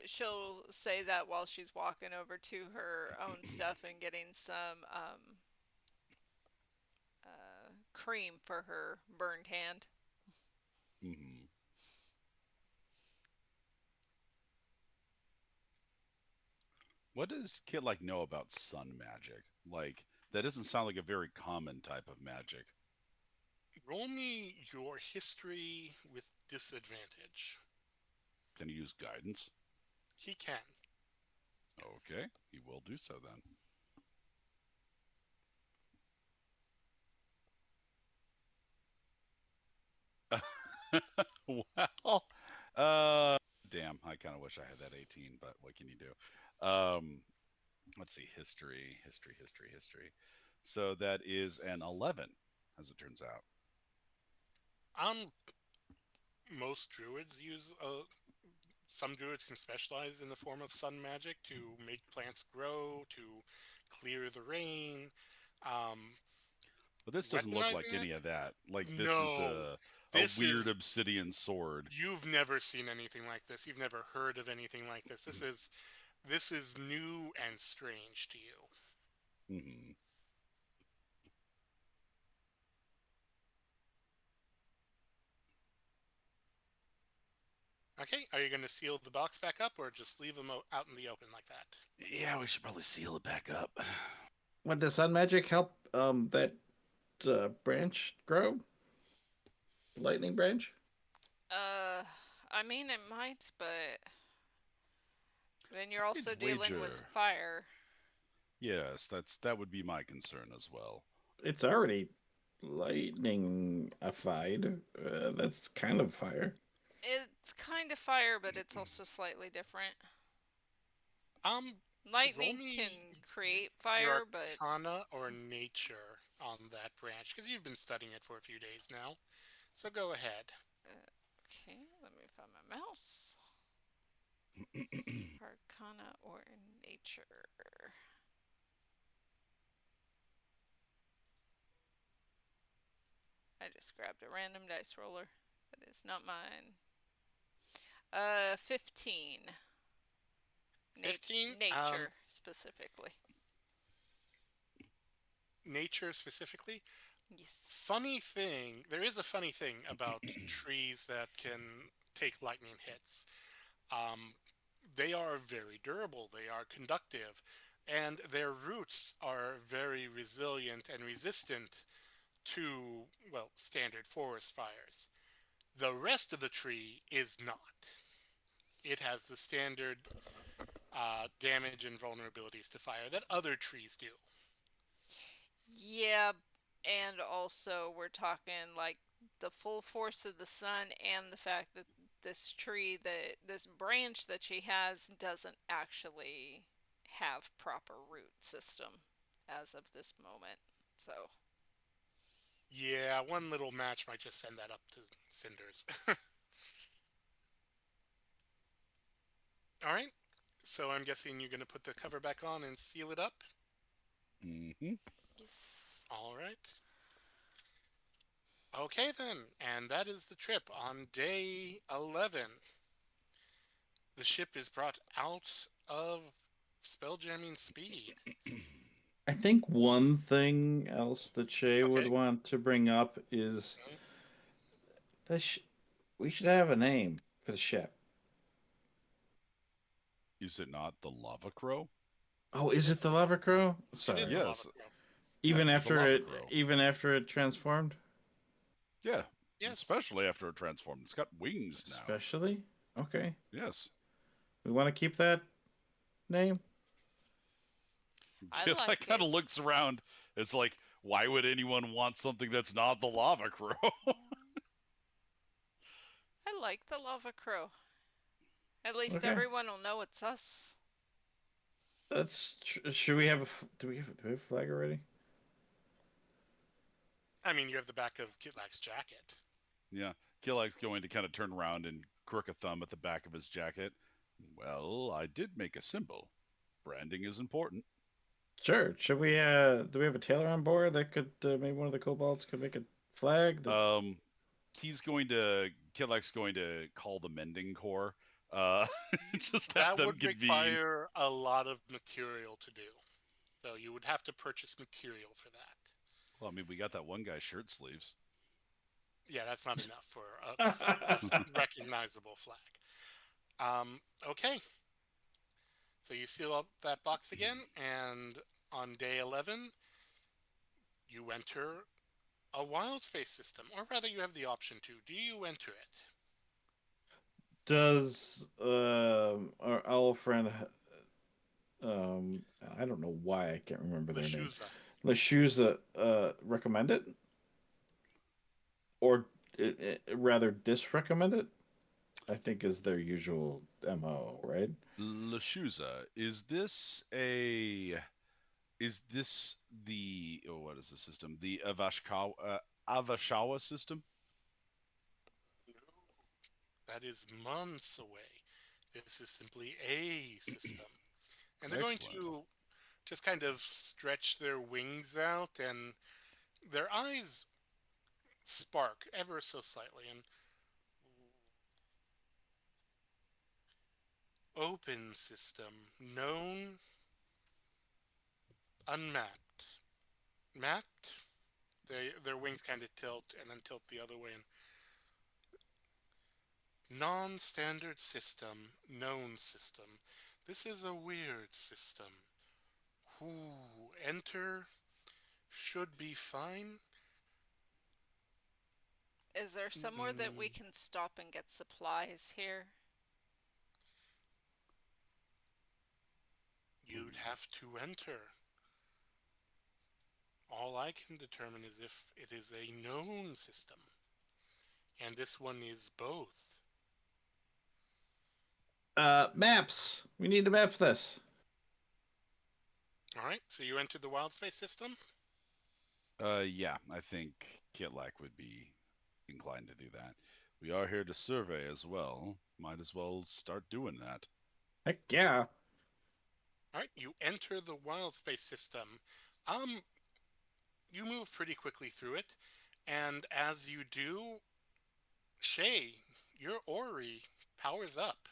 She'll say that while she's walking over to her own stuff and getting some cream for her burned hand. Hmm. What does Kit like know about sun magic? Like that doesn't sound like a very common type of magic. Roll me your history with disadvantage. Can you use guidance? He can. Okay, he will do so then. Well, damn, I kind of wish I had that 18, but what can you do? Let's see, history. So that is an 11, as it turns out. Most druids use some druids can specialize in the form of sun magic to make plants grow, to clear the rain. Um, But this doesn't look like weaponizing any it? of that. Like this is No. a This weird is obsidian sword. you've never seen anything like this. You've never heard of anything like this. This is new and strange to you. Hmm. Okay, are you going to seal the box back up or just leave them out in the open like that? Yeah, we should probably seal it back up. Would the sun magic help that branch grow? Lightning branch? I mean it might, but then you're also I'd dealing with wager- fire. Yes, that would be my concern as well. It's already lightningified. That's kind of fire. It's kind of fire, but it's also slightly different. Roll Lightning me can create your fire, but arcana or nature on that branch because you've been studying it for a few days now. So go ahead. okay, let me find my mouse. Arcana or nature. I just grabbed a random dice roller. That is not mine. 15. 15? Nature, specifically. Nature specifically. Yes. Funny thing, there is a funny thing about trees that can take lightning hits. They are very durable, they are conductive, and their roots are very resilient and resistant to, well, standard forest fires. The rest of the tree is not. It has the standard damage and vulnerabilities to fire that other trees do. Yeah, and also we're talking like the full force of the sun and the fact that this branch that she has doesn't actually have proper root system as of this moment. So, Yeah, one little match might just send that up to cinders. All right. So I'm guessing you're going to put the cover back on and seal it up. Mm-hmm. yes. All right. Okay then, and that is the trip on day 11. The ship is brought out of spelljamming speed. I think one thing else that Shay would Okay. want to bring up is Mhm. that we should have a name for the ship. Is it not the Lava Crow? Oh, is it the Lava Crow? It is Sorry. the lava Yes. crow. Even The after Lava it, Crow. even after it transformed, Yeah. Yes. Especially after it transformed. It's got wings now. especially. Okay, Yes. we want to keep that I name. Yeah, like that kind it. of looks around. It's like, why would anyone want something that's not the Lava Crow? I like the Lava Crow. At least Okay. everyone will know it's us. Should we have a? Do we have a flag already? I mean, you have the back of Kitlak's jacket. Yeah. Kilak's going to kind of turn around and crook a thumb at the back of his jacket. Well, I did make a symbol. Branding is important. Sure. Should we? Do we have a tailor on board that could maybe one of the kobolds could make a flag? He's going to Kilak's going to call the Mending Corps. Just have That them would convene. require a lot of material to do. So you would have to purchase material for that. Well, I mean, we got that one guy's shirt sleeves. Yeah, that's not enough for a recognizable flag. Okay. So you seal up that box again, and on day 11, you enter a wild space system, or rather, you have the option to. Do you enter it? Does our owl friend? I don't know why I can't remember their name. Lashuza. Lashuza recommend it, or rather disrecommend it. I think is their usual mo, right? Lashuza, is this the what is the system? The Avashawa system? No, that is months away. This is simply a system. And they're going Excellent. to just kind of stretch their wings out, and their eyes spark ever so slightly. And open system, known, unmapped, mapped. Their wings kind of tilt and then tilt the other way. And non-standard system, known system. This is a weird system. Who enter should be fine. Is there somewhere that we can stop and get supplies here? You'd have to enter. All I can determine is if it is a known system. And this one is both. Maps. We need to map this. Alright, so you entered the wild space system? Yeah, I think Kitlak would be inclined to do that. We are here to survey as well. Might as well start doing that. Heck yeah. Alright, you enter the wild space system. You move pretty quickly through it, and as you do, Shay, your Ori powers up.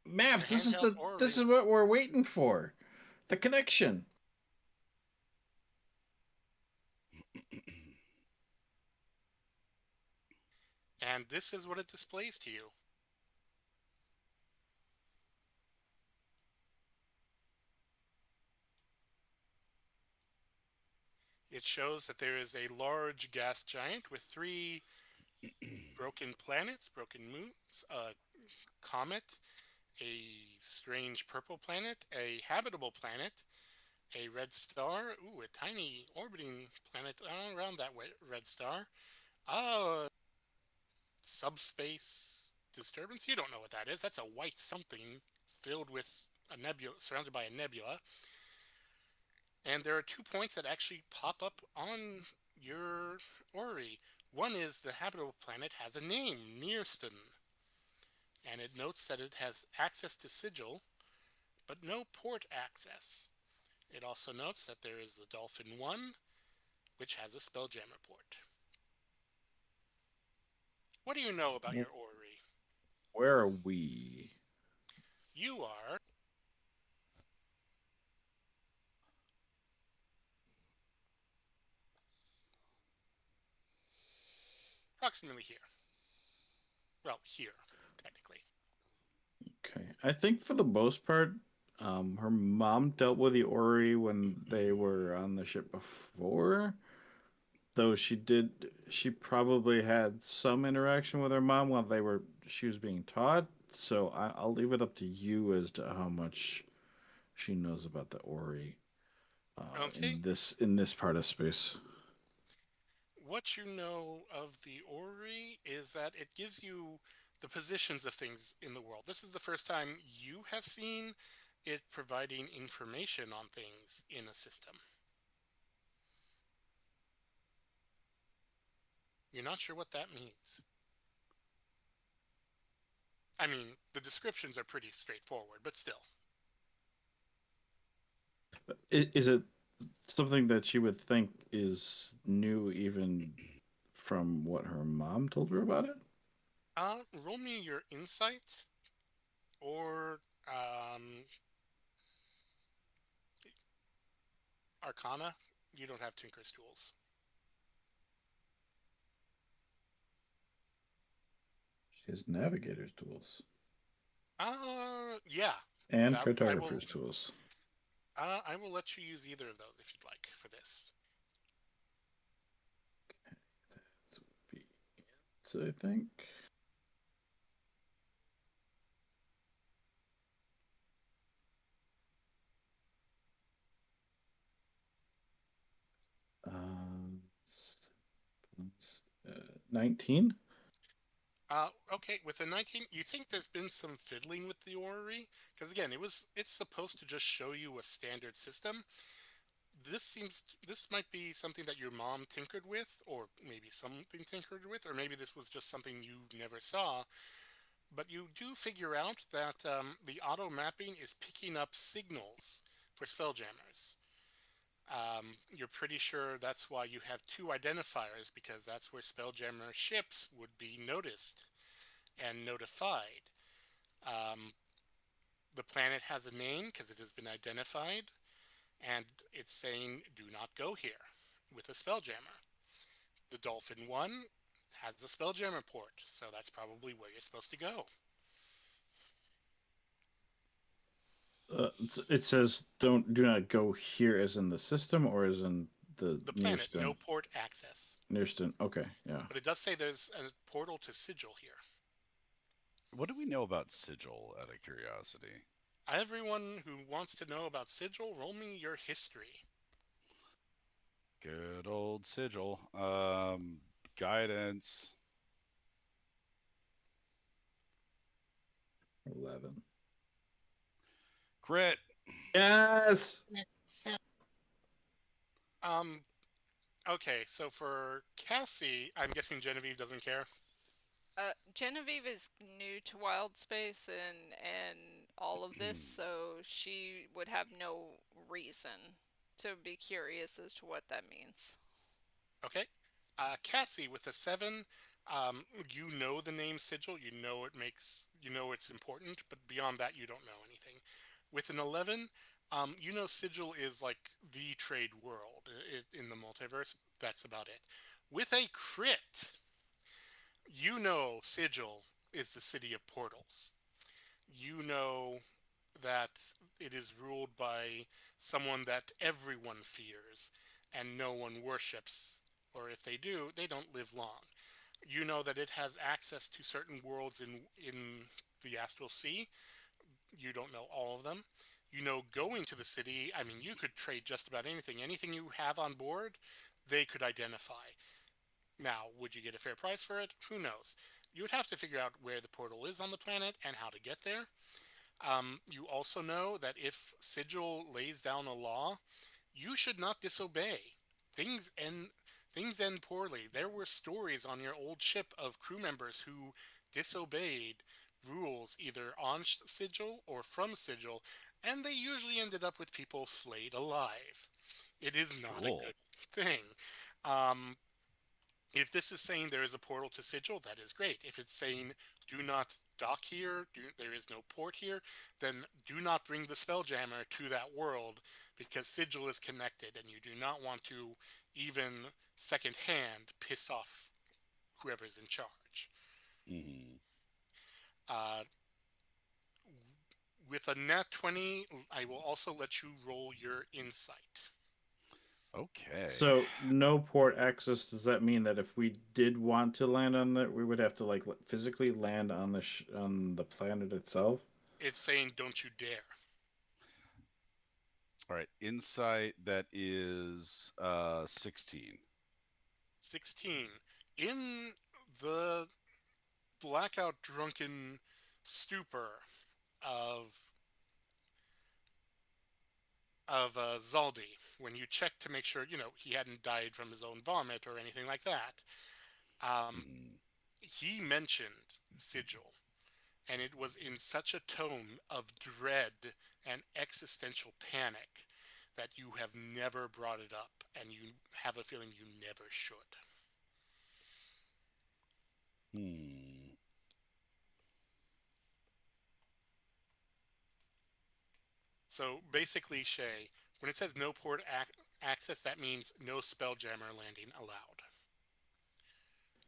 Maps. Your This is handheld Ori. this is what we're waiting for. The connection. And this is what it displays to you. It shows that there is a large gas giant with 3 broken planets, broken moons, a comet, a strange purple planet, a habitable planet, a red star, ooh, a tiny orbiting planet around that red star, subspace disturbance. You don't know what that is. That's a white something filled with a nebula, surrounded by a nebula. And there are 2 points that actually pop up on your Ori. One is the habitable planet has a name, Nearston, and it notes that it has access to Sigil, but no port access. It also notes that there is the Dolphin 1, which has a Spelljammer port. What do you know about your Ori? Where are we? You are approximately here. Well, here, technically. Okay. I think for the most part, her mom dealt with the Ori when they were on the ship before. Though she probably had some interaction with her mom while she was being taught. So I'll leave it up to you as to how much she knows about the Ori Okay. in this part of space. What you know of the Ori is that it gives you the positions of things in the world. This is the first time you have seen it providing information on things in a system. You're not sure what that means. I mean, the descriptions are pretty straightforward, but still. Is it something that she would think is new even from what her mom told her about it? Roll me your insight or Arcana. You don't have Tinker's tools. She has navigator's tools Yeah. and That cartographer's tools. I will let you use either of those if you'd like for this. That would be it, I think. Um, 19. Okay, with a 19, you think there's been some fiddling with the orrery? Because again, it's supposed to just show you a standard system. This might be something that your mom tinkered with, or maybe something tinkered with, or maybe this was just something you never saw. But you do figure out that the auto mapping is picking up signals for spelljammers. You're pretty sure that's why you have two identifiers, because that's where spelljammer ships would be noticed and notified. Um, the planet has a name because it has been identified, and it's saying, do not go here with a spelljammer. The Dolphin 1 has a spelljammer port, so that's probably where you're supposed to go. It says do not go here as in the system or as in the The planet, Nearston. no port access. Nearston, okay, yeah. But it does say there's a portal to Sigil here. What do we know about Sigil, out of curiosity? Everyone who wants to know about Sigil, roll me your history. Good old Sigil. Guidance. 11. Crit. Yes. So Um, okay, so for Cassie, I'm guessing Genevieve doesn't care. Genevieve is new to Wild Space and all of this, so she would have no reason to be curious as to what that means. Okay. Cassie with a 7, you know the name Sigil, you know it's important, but beyond that, you don't know anything. With an 11, you know Sigil is like the trade world in the multiverse. That's about it. With a crit, you know Sigil is the city of portals. You know that it is ruled by someone that everyone fears and no one worships, or if they do, they don't live long. You know that it has access to certain worlds in the Astral Sea. You don't know all of them. You know, going to the city, I mean, you could trade just about anything. Anything you have on board, they could identify. Now, would you get a fair price for it? Who knows? You would have to figure out where the portal is on the planet and how to get there. You also know that if Sigil lays down a law, you should not disobey. Things end things end poorly. There were stories on your old ship of crew members who disobeyed rules either on Sigil or from Sigil, and they usually ended up with people flayed alive. It is not a Cool. good thing. Um, If this is saying there is a portal to Sigil, that is great. If it's saying do not dock here, there is no port here, then do not bring the Spelljammer to that world because Sigil is connected and you do not want to even secondhand piss off whoever's in charge. Hmm. Uh, with a nat 20, I will also let you roll your insight. Okay. So no port access. Does that mean that if we did want to land on that, we would have to like physically land on on the planet itself? It's saying don't you dare. All right. Insight, that is 16. 16. In the blackout drunken stupor of Zaldi, when you check to make sure he hadn't died from his own vomit or anything like that, Hmm. he mentioned Sigil, and it was in such a tone of dread and existential panic that you have never brought it up, and you have a feeling you never should. Hmm. So basically, Shay, when it says no port access, that means no Spelljammer landing allowed.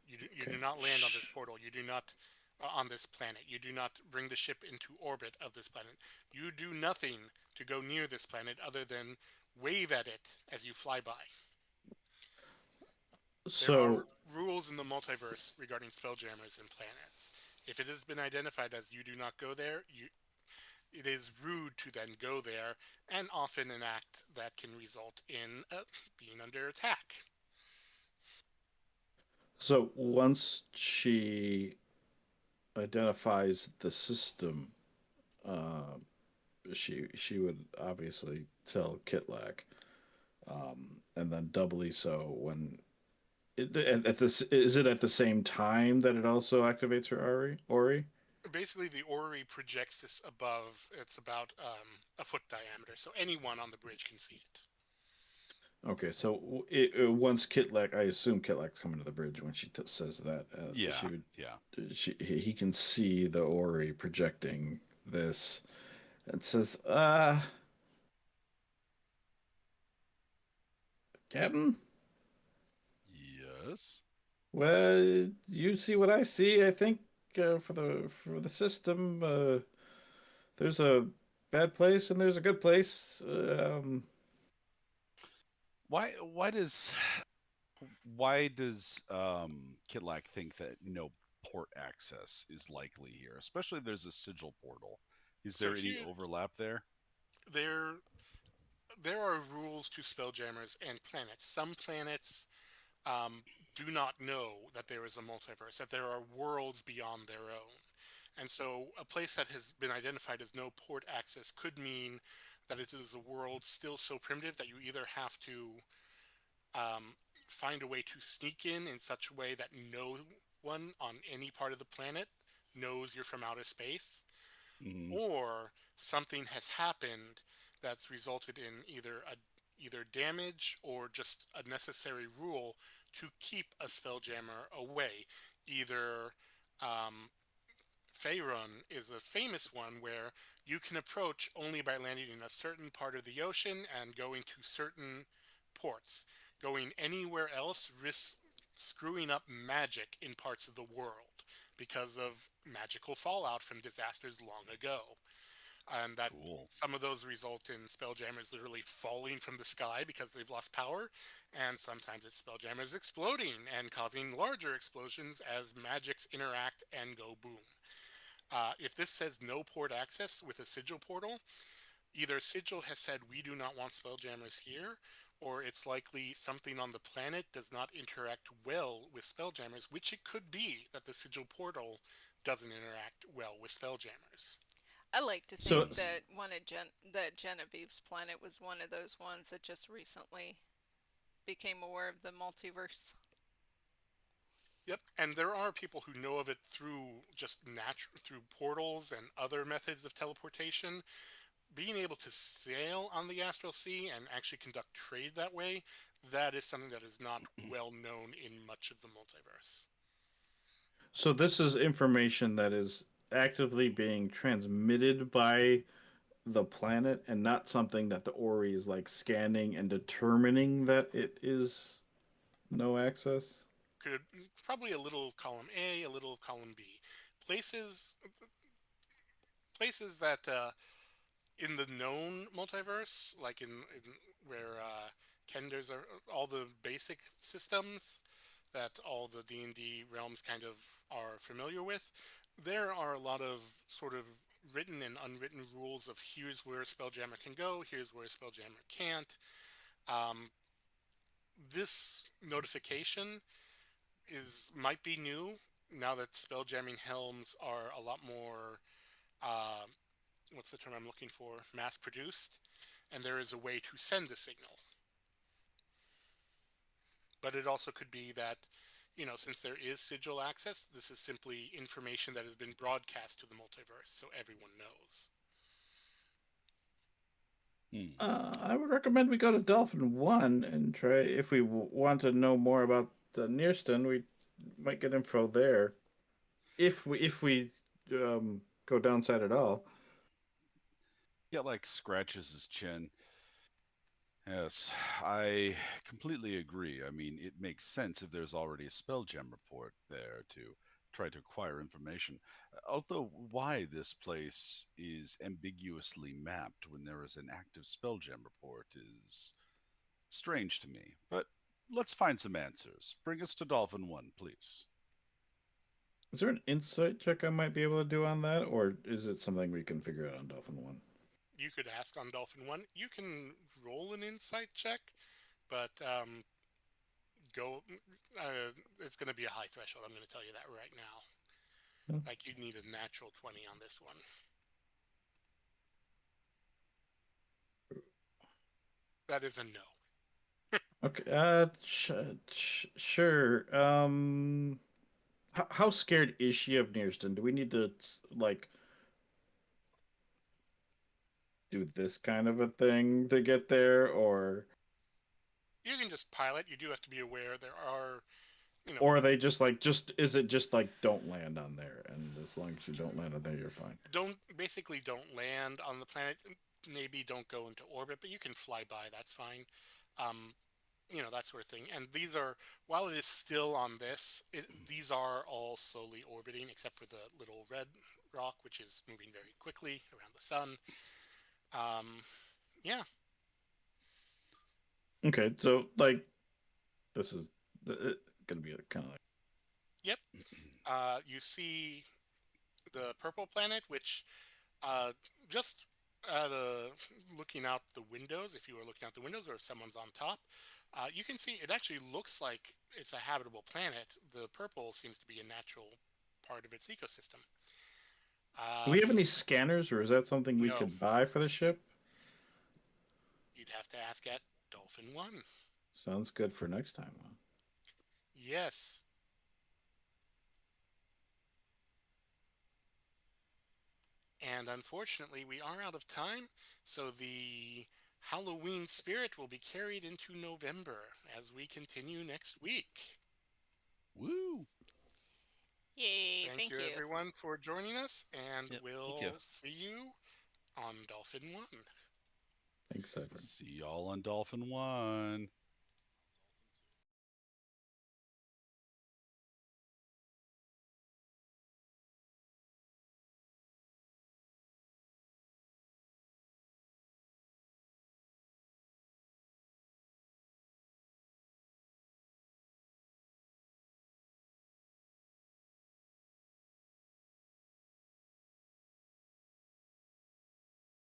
You Okay. do not land on this portal. You do not on this planet. You do not bring the ship into orbit of this planet. You do nothing to go near this planet other than wave at it as you fly by. There are So rules in the multiverse regarding spelljammers and planets. If it has been identified as you do not go there, it is rude to then go there and often an act that can result in being under attack. so once she identifies the system, uh, she would obviously tell Kitlak, and then doubly so when at this is it at the same time that it also activates her Ori? Basically, the orrery projects this above. It's about a foot diameter, so anyone on the bridge can see it. Okay, so once Kitlak, I assume Kitlak's coming to the bridge when she says that. Yeah. She would, Yeah. he can see the Ori projecting this, and says, Captain, Yes. well, you see what I see. I think for the system, there's a bad place and there's a good place. Why does Kitlak think that no port access is likely here, especially if there's a sigil portal? Is So there any here, overlap there? there, there are rules to spelljammers and planets. Some planets um, do not know that there is a multiverse, that there are worlds beyond their own. And so a place that has been identified as no port access could mean that it is a world still so primitive that you either have to um, find a way to sneak in such a way that no one on any part of the planet knows you're from outer space, Hmm. or something has happened that's resulted in either damage or just a necessary rule to keep a spelljammer away. Either Faerun is a famous one where you can approach only by landing in a certain part of the ocean and going to certain ports. Going anywhere else risks screwing up magic in parts of the world because of magical fallout from disasters long ago. And that Cool. some of those result in spelljammers literally falling from the sky because they've lost power, and sometimes it's spelljammers exploding and causing larger explosions as magics interact and go boom. If this says no port access with a sigil portal, either sigil has said we do not want spelljammers here, or it's likely something on the planet does not interact well with spelljammers, which it could be that the sigil portal doesn't interact well with spelljammers. I like to so think that that Genevieve's planet was one of those ones that just recently became aware of the multiverse. Yep, and there are people who know of it through just through portals and other methods of teleportation. being able to sail on the Astral Sea and actually conduct trade that way, that is something that is not well known in much of the multiverse. So this is information that is actively being transmitted by the planet and not something that the Ori is like scanning and determining that it is no access. Could probably a little of column A, a little of column B. Places places that in the known multiverse, like in where Kenders are all the basic systems that all the D&D realms kind of are familiar with, there are a lot of sort of written and unwritten rules of here's where a Spelljammer can go, here's where a Spelljammer can't. Um, this notification might be new now that spelljamming helms are a lot more uh, what's the term I'm looking for, mass produced, and there is a way to send a signal. But it also could be that, since there is sigil access, this is simply information that has been broadcast to the multiverse so everyone knows. I would recommend we go to Dolphin 1 and try. If we want to know more about the Nearston, we might get info there. If we go downside at all. Yeah, like scratches his chin. Yes, I completely agree. I mean, it makes sense if there's already a Spelljam report there to try to acquire information. Although, why this place is ambiguously mapped when there is an active Spelljam report is strange to me. But let's find some answers. Bring us to Dolphin 1, please. Is there an insight check I might be able to do on that, or is it something we can figure out on Dolphin 1? You could ask on Dolphin 1. You can roll an insight check, but it's going to be a high threshold. I'm going to tell you that right now. Yeah. Like, you'd need a natural 20 on this one. That is a no. Okay. Sure. How scared is she of Nearston? Do we need to like do this kind of a thing to get there, or You can just pilot. You do have to be aware there are, or are they just like is it just like don't land on there, and as long as you don't land on there, you're fine. don't land on the planet. Maybe don't go into orbit, but you can fly by. That's fine. Um, that sort of thing. And these are, while it is still on this, these are all slowly orbiting, except for the little red rock, which is moving very quickly around the sun. Yeah. Okay, so like this is gonna be kind of like. Yep. You see the purple planet, which just looking out the windows, if you were looking out the windows or if someone's on top, you can see it actually looks like it's a habitable planet. The purple seems to be a natural part of its ecosystem. Do we have any scanners, or is that something we No. could buy for the ship? You'd have to ask at Dolphin 1. Sounds good for next time. Huh? Yes. And unfortunately, we are out of time, so the Halloween spirit will be carried into November as we continue next week. Woo! Yay! Thank you, everyone, for joining us, and we'll see you on Dolphin 1. Thanks, Cypher. See y'all on Dolphin 1.